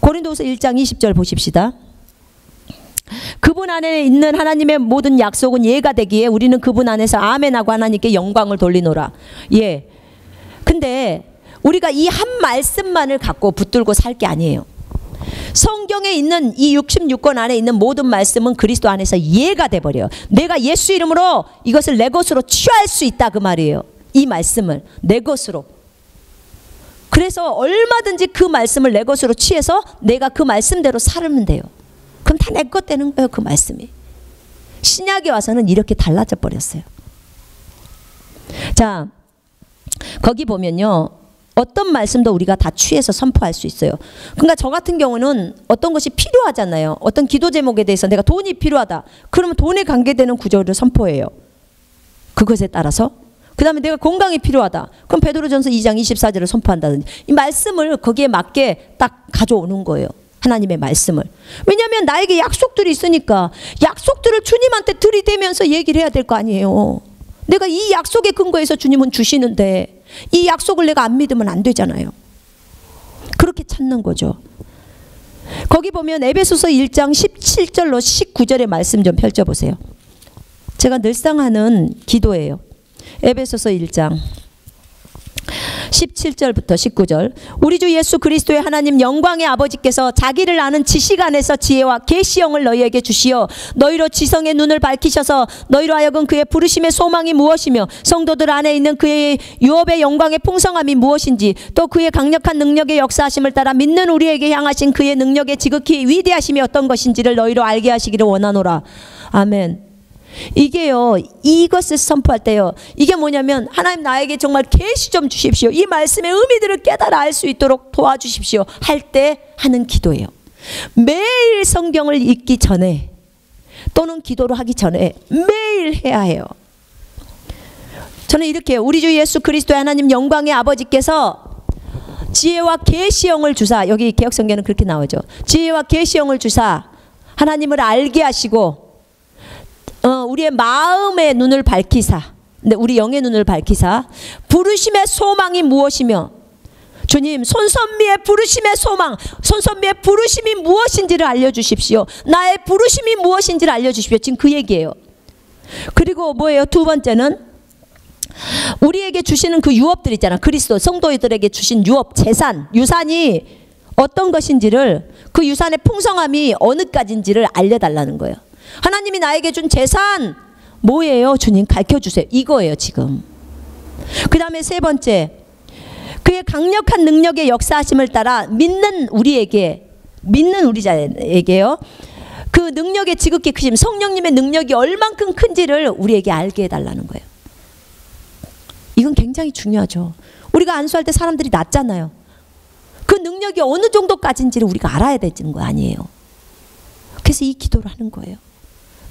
고린도후서 1장 20절 보십시다. 그분 안에 있는 하나님의 모든 약속은 예가 되기에 우리는 그분 안에서 아멘하고 하나님께 영광을 돌리노라. 예. 근데 우리가 이 한 말씀만을 갖고 붙들고 살 게 아니에요. 성경에 있는 이 66권 안에 있는 모든 말씀은 그리스도 안에서 예가 돼버려요. 내가 예수 이름으로 이것을 내 것으로 취할 수 있다 그 말이에요. 이 말씀을 내 것으로. 그래서 얼마든지 그 말씀을 내 것으로 취해서 내가 그 말씀대로 살면 돼요. 그럼 다 내 것 되는 거예요. 그 말씀이. 신약에 와서는 이렇게 달라져 버렸어요. 자, 거기 보면요. 어떤 말씀도 우리가 다 취해서 선포할 수 있어요. 그러니까 저 같은 경우는 어떤 것이 필요하잖아요. 어떤 기도 제목에 대해서 내가 돈이 필요하다. 그러면 돈에 관계되는 구절을 선포해요. 그것에 따라서. 그 다음에 내가 건강이 필요하다. 그럼 베드로전서 2장 24절을 선포한다든지. 이 말씀을 거기에 맞게 딱 가져오는 거예요. 하나님의 말씀을. 왜냐하면 나에게 약속들이 있으니까 약속들을 주님한테 들이대면서 얘기를 해야 될 거 아니에요. 내가 이 약속의 근거에서 주님은 주시는데 이 약속을 내가 안 믿으면 안 되잖아요. 그렇게 찾는 거죠. 거기 보면 에베소서 1장 17절로 19절의 말씀 좀 펼쳐보세요. 제가 늘상 하는 기도예요. 에베소서 1장 17절부터 19절. 우리 주 예수 그리스도의 하나님 영광의 아버지께서 자기를 아는 지식 안에서 지혜와 계시형을 너희에게 주시어 너희로 지성의 눈을 밝히셔서 너희로 하여금 그의 부르심의 소망이 무엇이며 성도들 안에 있는 그의 유업의 영광의 풍성함이 무엇인지 또 그의 강력한 능력의 역사하심을 따라 믿는 우리에게 향하신 그의 능력의 지극히 위대하심이 어떤 것인지를 너희로 알게 하시기를 원하노라. 아멘. 이게요, 이것을 선포할 때요, 이게 뭐냐면 하나님 나에게 정말 계시 좀 주십시오. 이 말씀의 의미들을 깨달아 알 수 있도록 도와주십시오. 할 때 하는 기도예요. 매일 성경을 읽기 전에 또는 기도를 하기 전에 매일 해야 해요. 저는 이렇게 해요. 우리 주 예수 그리스도의 하나님 영광의 아버지께서 지혜와 계시형을 주사, 여기 개역성경은 그렇게 나오죠. 지혜와 계시형을 주사 하나님을 알게 하시고 우리의 마음의 눈을 밝히사, 근데 우리 영의 눈을 밝히사 부르심의 소망이 무엇이며 주님 손선미의 부르심의 소망, 손선미의 부르심이 무엇인지를 알려주십시오. 나의 부르심이 무엇인지를 알려주십시오. 지금 그 얘기예요. 그리고 뭐예요? 두 번째는 우리에게 주시는 그 유업들 있잖아. 그리스도 성도들에게 주신 유업, 재산, 유산이 어떤 것인지를, 그 유산의 풍성함이 어느까지인지를 알려달라는 거예요. 하나님이 나에게 준 재산 뭐예요? 주님 가르쳐주세요. 이거예요 지금. 그 다음에 세 번째, 그의 강력한 능력의 역사하심을 따라 믿는 우리에게, 믿는 우리 자에게요, 그 능력의 지극히 크심, 성령님의 능력이 얼만큼 큰지를 우리에게 알게 해달라는 거예요. 이건 굉장히 중요하죠. 우리가 안수할 때 사람들이 낫잖아요. 그 능력이 어느 정도까지인지를 우리가 알아야 되는 거 아니에요. 그래서 이 기도를 하는 거예요.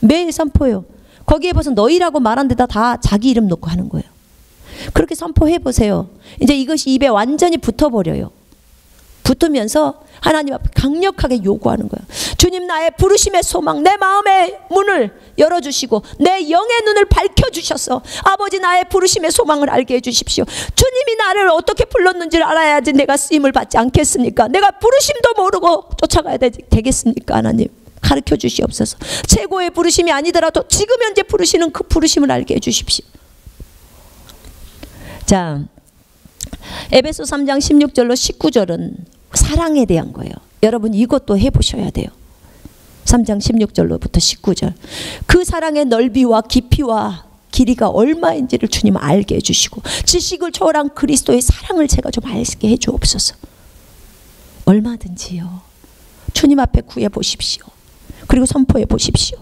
매일 선포해요. 거기에 벌써 너희라고 말한 데다 다 자기 이름 놓고 하는 거예요. 그렇게 선포해 보세요. 이제 이것이 입에 완전히 붙어버려요. 붙으면서 하나님 앞에 강력하게 요구하는 거예요. 주님, 나의 부르심의 소망, 내 마음의 문을 열어주시고 내 영의 눈을 밝혀주셔서 아버지 나의 부르심의 소망을 알게 해주십시오. 주님이 나를 어떻게 불렀는지를 알아야지 내가 쓰임을 받지 않겠습니까? 내가 부르심도 모르고 쫓아가야 되겠습니까? 하나님 가르쳐 주시옵소서. 최고의 부르심이 아니더라도 지금 현재 부르시는 그 부르심을 알게 해주십시오. 자, 에베소 3장 16절로 19절은 사랑에 대한 거예요. 여러분 이것도 해보셔야 돼요. 3장 16절로부터 19절. 그 사랑의 넓이와 깊이와 길이가 얼마인지를 주님 알게 해주시고 지식을 초월한 그리스도의 사랑을 제가 좀 알게 해주옵소서. 얼마든지요. 주님 앞에 구해보십시오. 그리고 선포해 보십시오.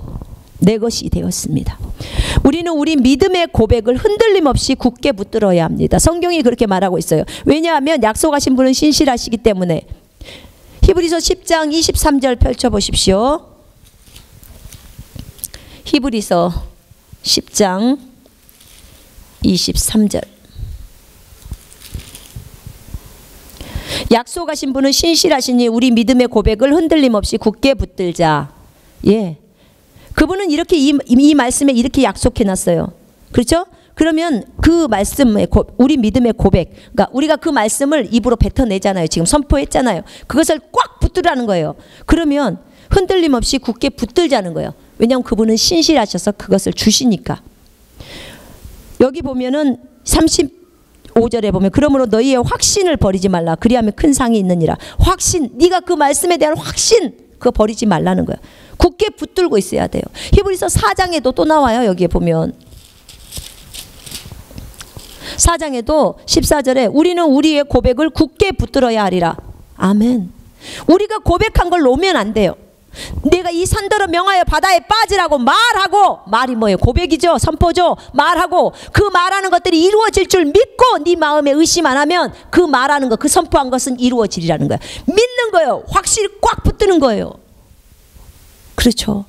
내 것이 되었습니다. 우리는 우리 믿음의 고백을 흔들림 없이 굳게 붙들어야 합니다. 성경이 그렇게 말하고 있어요. 왜냐하면 약속하신 분은 신실하시기 때문에. 히브리서 10장 23절 펼쳐보십시오. 히브리서 10장 23절. 약속하신 분은 신실하시니 우리 믿음의 고백을 흔들림 없이 굳게 붙들자. 예, 그분은 이렇게 이 말씀에 이렇게 약속해 놨어요. 그렇죠? 그러면 그 말씀에 우리 믿음의 고백, 그러니까 우리가 그 말씀을 입으로 뱉어내잖아요. 지금 선포했잖아요. 그것을 꽉 붙들라는 거예요. 그러면 흔들림 없이 굳게 붙들자는 거예요. 왜냐하면 그분은 신실하셔서 그것을 주시니까. 여기 보면은 35절에 보면 그러므로 너희의 확신을 버리지 말라. 그리하면 큰 상이 있느니라. 확신, 네가 그 말씀에 대한 확신, 그거 버리지 말라는 거야. 굳게 붙들고 있어야 돼요. 히브리서 4장에도 또 나와요. 여기에 보면 4장에도 14절에 우리는 우리의 고백을 굳게 붙들어야 하리라. 아멘. 우리가 고백한 걸 놓으면 안 돼요. 내가 이 산더러 명하여 바다에 빠지라고 말하고, 말이 뭐예요? 고백이죠. 선포죠. 말하고 그 말하는 것들이 이루어질 줄 믿고 네 마음에 의심 안 하면 그 말하는 것, 그 선포한 것은 이루어지리라는 거야. 믿는 거예요. 확실히 꽉 붙드는 거예요. 그렇죠.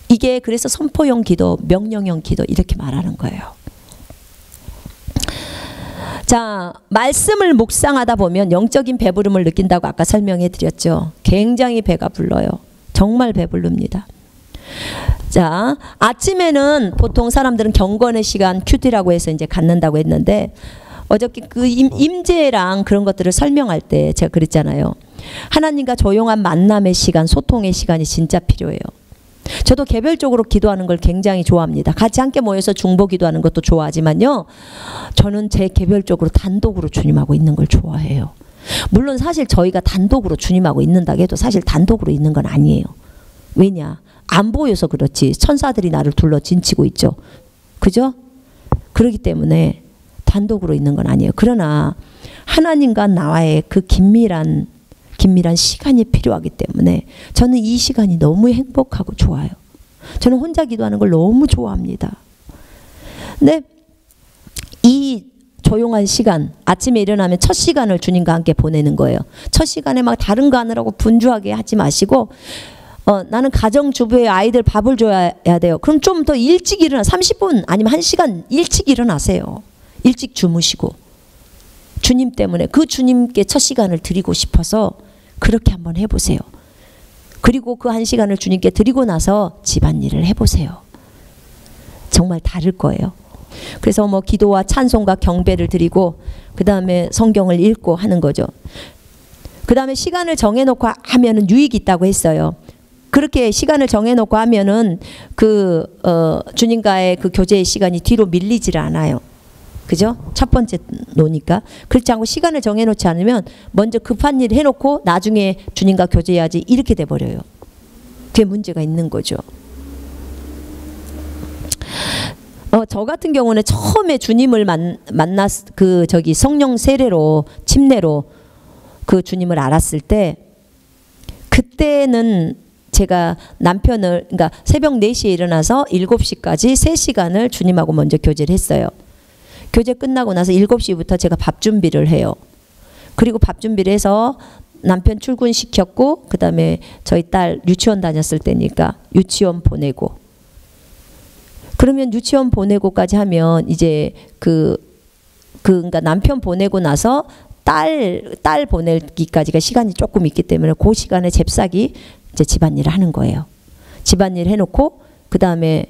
이게 그래서 선포형 기도, 명령형 기도 이렇게 말하는 거예요. 자, 말씀을 묵상하다 보면 영적인 배부름을 느낀다고 아까 설명해 드렸죠. 굉장히 배가 불러요. 정말 배부릅니다. 자, 아침에는 보통 사람들은 경건의 시간 큐티라고 해서 이제 갖는다고 했는데, 어저께 그 임재랑 그런 것들을 설명할 때 제가 그랬잖아요. 하나님과 조용한 만남의 시간, 소통의 시간이 진짜 필요해요. 저도 개별적으로 기도하는 걸 굉장히 좋아합니다. 같이 함께 모여서 중보 기도하는 것도 좋아하지만요, 저는 제 개별적으로 단독으로 주님하고 있는 걸 좋아해요. 물론 사실 저희가 단독으로 주님하고 있는다고 해도 사실 단독으로 있는 건 아니에요. 왜냐? 안 보여서 그렇지 천사들이 나를 둘러 진치고 있죠. 그죠? 그렇기 때문에 단독으로 있는 건 아니에요. 그러나 하나님과 나와의 그 긴밀한 시간이 필요하기 때문에 저는 이 시간이 너무 행복하고 좋아요. 저는 혼자 기도하는 걸 너무 좋아합니다. 근데 이 조용한 시간, 아침에 일어나면 첫 시간을 주님과 함께 보내는 거예요. 첫 시간에 막 다른 거 하느라고 분주하게 하지 마시고, 나는 가정주부의 아이들 밥을 줘야 돼요. 그럼 좀 더 일찍 일어나, 30분 아니면 1시간 일찍 일어나세요. 일찍 주무시고. 주님 때문에, 그 주님께 첫 시간을 드리고 싶어서 그렇게 한번 해보세요. 그리고 그 1시간을 주님께 드리고 나서 집안일을 해보세요. 정말 다를 거예요. 그래서 뭐 기도와 찬송과 경배를 드리고 그 다음에 성경을 읽고 하는 거죠. 그 다음에 시간을 정해놓고 하면은 유익이 있다고 했어요. 그렇게 시간을 정해놓고 하면은 주님과의 그 교제의 시간이 뒤로 밀리지를 않아요. 그죠? 첫 번째 노니까. 그렇지 않고 시간을 정해놓지 않으면 먼저 급한 일 해놓고 나중에 주님과 교제해야지 이렇게 돼버려요. 그게 문제가 있는 거죠. 저 같은 경우는 처음에 주님을 성령 세례로, 침례로 그 주님을 알았을 때, 그때는 제가 남편을, 그러니까 새벽 4시에 일어나서 7시까지 3시간을 주님하고 먼저 교제를 했어요. 교제 끝나고 나서 7시부터 제가 밥 준비를 해요. 그리고 밥 준비를 해서 남편 출근시켰고, 그 다음에 저희 딸 유치원 다녔을 때니까 유치원 보내고, 그러면 유치원 보내고까지 하면 이제 그러니까 남편 보내고 나서 딸 보내기까지가 시간이 조금 있기 때문에 그 시간에 잽싸기 이제 집안일을 하는 거예요. 집안일 해놓고 그 다음에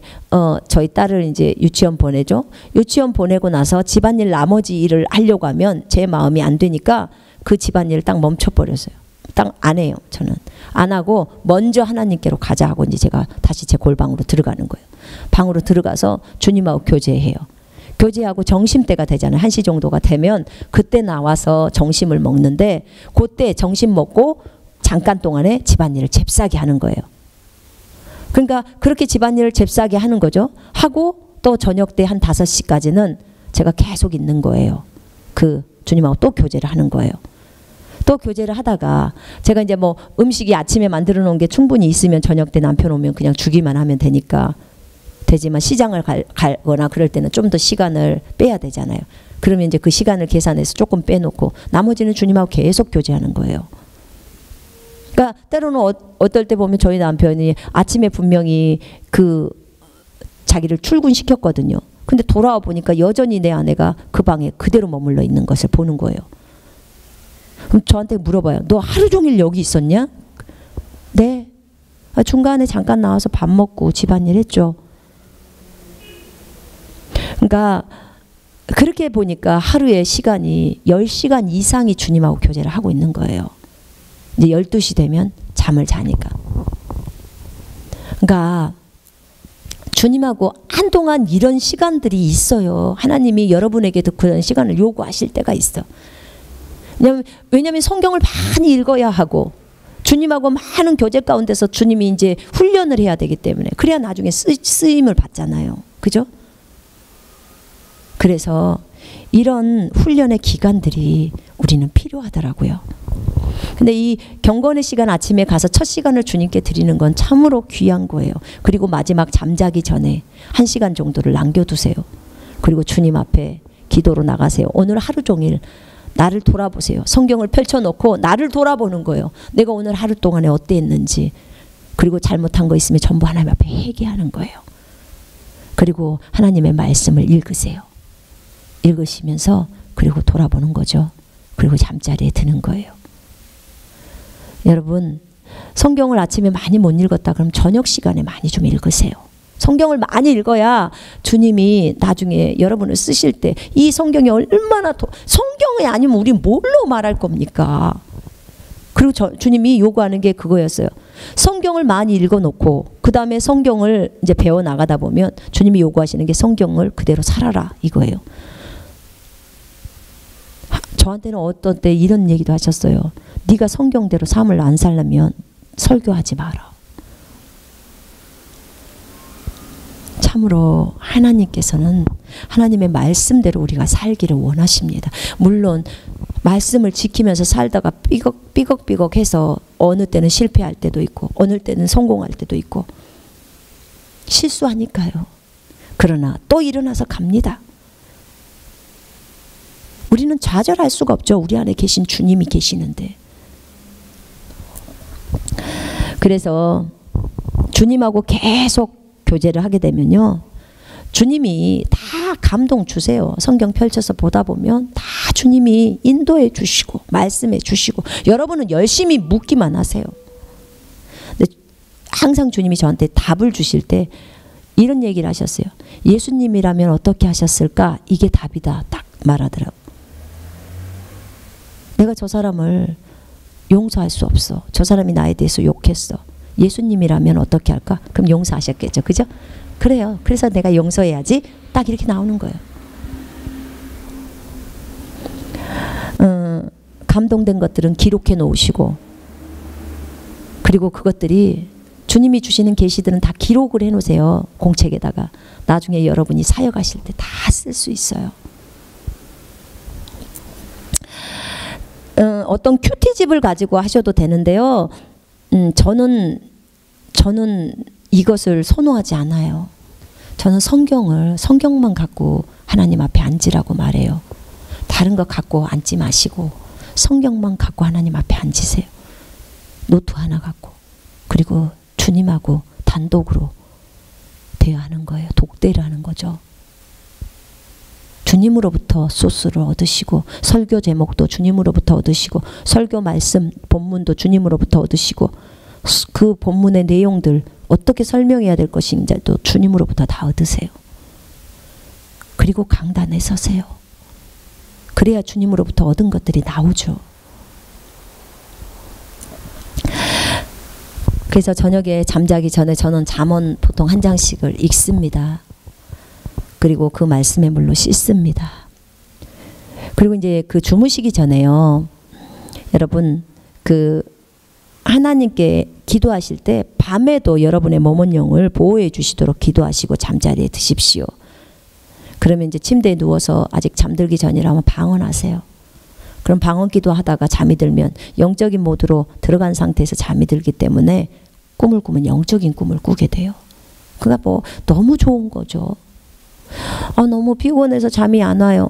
저희 딸을 이제 유치원 보내죠. 유치원 보내고 나서 집안일 나머지 일을 하려고 하면 제 마음이 안 되니까 그 집안일을 딱 멈춰버렸어요. 딱 안 해요. 저는 안 하고 먼저 하나님께로 가자 하고 이제 제가 다시 제 골방으로 들어가는 거예요. 방으로 들어가서 주님하고 교제해요. 교제하고 점심때가 되잖아요. 1시 정도가 되면 그때 나와서 점심을 먹는데, 그때 점심 먹고 잠깐 동안에 집안일을 잽싸게 하는 거예요. 그러니까 그렇게 집안일을 잽싸게 하는 거죠. 하고 또 저녁 때 한 5시까지는 제가 계속 있는 거예요. 그 주님하고 또 교제를 하는 거예요. 또 교제를 하다가 제가 이제 뭐 음식이 아침에 만들어 놓은 게 충분히 있으면 저녁 때 남편 오면 그냥 주기만 하면 되지만 시장을 가거나 그럴 때는 좀 더 시간을 빼야 되잖아요. 그러면 이제 그 시간을 계산해서 조금 빼놓고 나머지는 주님하고 계속 교제하는 거예요. 그러니까 때로는 어떨 때 보면 저희 남편이 아침에 분명히 그 자기를 출근시켰거든요. 근데 돌아와 보니까 여전히 내 아내가 그 방에 그대로 머물러 있는 것을 보는 거예요. 그럼 저한테 물어봐요. 너 하루 종일 여기 있었냐? 네. 중간에 잠깐 나와서 밥 먹고 집안일 했죠. 그러니까 그렇게 보니까 하루에 시간이 10시간 이상이 주님하고 교제를 하고 있는 거예요. 이제 12시 되면 잠을 자니까. 그러니까 주님하고 한동안 이런 시간들이 있어요. 하나님이 여러분에게도 그런 시간을 요구하실 때가 있어. 왜냐하면 성경을 많이 읽어야 하고 주님하고 많은 교제 가운데서 주님이 이제 훈련을 해야 되기 때문에 그래야 나중에 쓰임을 받잖아요. 그죠? 그래서 이런 훈련의 기간들이 우리는 필요하더라고요. 근데 이 경건의 시간 아침에 가서 첫 시간을 주님께 드리는 건 참으로 귀한 거예요. 그리고 마지막 잠자기 전에 1시간 정도를 남겨두세요. 그리고 주님 앞에 기도로 나가세요. 오늘 하루 종일 나를 돌아보세요. 성경을 펼쳐놓고 나를 돌아보는 거예요. 내가 오늘 하루 동안에 어땠는지, 그리고 잘못한 거 있으면 전부 하나님 앞에 회개하는 거예요. 그리고 하나님의 말씀을 읽으세요. 읽으시면서 그리고 돌아보는 거죠. 그리고 잠자리에 드는 거예요. 여러분, 성경을 아침에 많이 못 읽었다 그러면 저녁 시간에 많이 좀 읽으세요. 성경을 많이 읽어야 주님이 나중에 여러분을 쓰실 때 이 성경이 얼마나 성경이 아니면 우리 뭘로 말할 겁니까? 그리고 주님이 요구하는 게 그거였어요. 성경을 많이 읽어놓고 그 다음에 성경을 이제 배워 나가다 보면 주님이 요구하시는 게 성경을 그대로 살아라 이거예요. 저한테는 어떤 때 이런 얘기도 하셨어요. 네가 성경대로 삶을 안 살려면 설교하지 마라. 참으로 하나님께서는 하나님의 말씀대로 우리가 살기를 원하십니다. 물론 말씀을 지키면서 살다가 삐걱삐걱해서 어느 때는 실패할 때도 있고 어느 때는 성공할 때도 있고 실수하니까요. 그러나 또 일어나서 갑니다. 우리는 좌절할 수가 없죠. 우리 안에 계신 주님이 계시는데. 그래서 주님하고 계속 교제를 하게 되면요, 주님이 다 감동 주세요. 성경 펼쳐서 보다 보면 다 주님이 인도해 주시고 말씀해 주시고 여러분은 열심히 묻기만 하세요. 근데 항상 주님이 저한테 답을 주실 때 이런 얘기를 하셨어요. 예수님이라면 어떻게 하셨을까? 이게 답이다. 딱 말하더라고요. 내가 저 사람을 용서할 수 없어. 저 사람이 나에 대해서 욕했어. 예수님이라면 어떻게 할까? 그럼 용서하셨겠죠. 그죠? 그래요. 그래서 내가 용서해야지. 딱 이렇게 나오는 거예요. 감동된 것들은 기록해 놓으시고, 그리고 그것들이 주님이 주시는 계시들은 다 기록을 해 놓으세요. 공책에다가. 나중에 여러분이 사역하실 때 다 쓸 수 있어요. 어떤 큐티집을 가지고 하셔도 되는데요. 저는 이것을 선호하지 않아요. 저는 성경만 갖고 하나님 앞에 앉으라고 말해요. 다른 거 갖고 앉지 마시고 성경만 갖고 하나님 앞에 앉으세요. 노트 하나 갖고. 그리고 주님하고 단독으로 대화하는 거예요. 독대를 하는 거죠. 주님으로부터 소스를 얻으시고, 설교 제목도 주님으로부터 얻으시고, 설교 말씀 본문도 주님으로부터 얻으시고, 그 본문의 내용들 어떻게 설명해야 될 것인지도 주님으로부터 다 얻으세요. 그리고 강단에 서세요. 그래야 주님으로부터 얻은 것들이 나오죠. 그래서 저녁에 잠자기 전에 저는 잠언 보통 한 장씩을 읽습니다. 그리고 그 말씀에 물로 씻습니다. 그리고 이제 그 주무시기 전에요, 여러분 그 하나님께 기도하실 때 밤에도 여러분의 몸은 영을 보호해 주시도록 기도하시고 잠자리에 드십시오. 그러면 이제 침대에 누워서 아직 잠들기 전이라면 방언하세요. 그럼 방언기도 하다가 잠이 들면 영적인 모드로 들어간 상태에서 잠이 들기 때문에 꿈을 꾸면 영적인 꿈을 꾸게 돼요. 그러니까 뭐 너무 좋은 거죠. 너무 피곤해서 잠이 안 와요.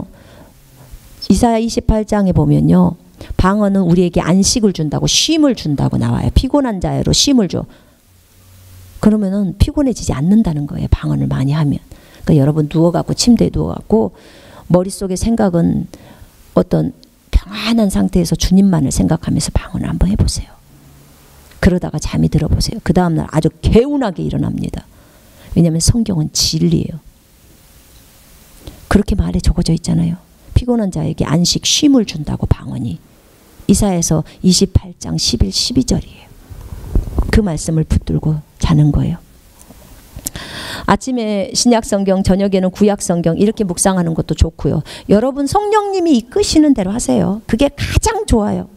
이사야 28장에 보면요. 방언은 우리에게 안식을 준다고, 쉼을 준다고 나와요. 피곤한 자야로 쉼을 줘. 그러면은 피곤해지지 않는다는 거예요. 방언을 많이 하면. 그러니까 여러분 누워갖고 침대에 누워갖고 머릿속에 생각은 어떤 평안한 상태에서 주님만을 생각하면서 방언을 한번 해보세요. 그러다가 잠이 들어보세요. 그 다음날 아주 개운하게 일어납니다. 왜냐하면 성경은 진리예요. 그렇게 말에 적어져 있잖아요. 피곤한 자에게 안식, 쉼을 준다고 방언이. 이사야서 28장 11, 12절이에요. 그 말씀을 붙들고 자는 거예요. 아침에 신약성경, 저녁에는 구약성경 이렇게 묵상하는 것도 좋고요. 여러분 성령님이 이끄시는 대로 하세요. 그게 가장 좋아요.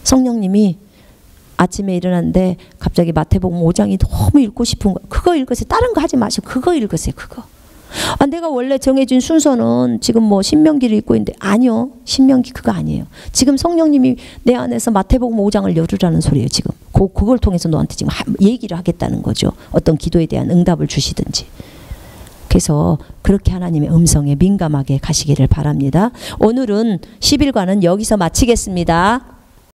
성령님이 아침에 일어났는데 갑자기 마태복음 5장이 너무 읽고 싶은 거, 그거 읽으세요. 다른 거 하지 마시고 그거 읽으세요. 그거. 내가 원래 정해진 순서는 지금 뭐 신명기를 읽고 있는데, 아니요. 신명기 그거 아니에요. 지금 성령님이 내 안에서 마태복음 5장을 열으라는 소리예요. 지금 그걸 통해서 너한테 지금 얘기를 하겠다는 거죠. 어떤 기도에 대한 응답을 주시든지. 그래서 그렇게 하나님의 음성에 민감하게 가시기를 바랍니다. 오늘은 10일간은 여기서 마치겠습니다.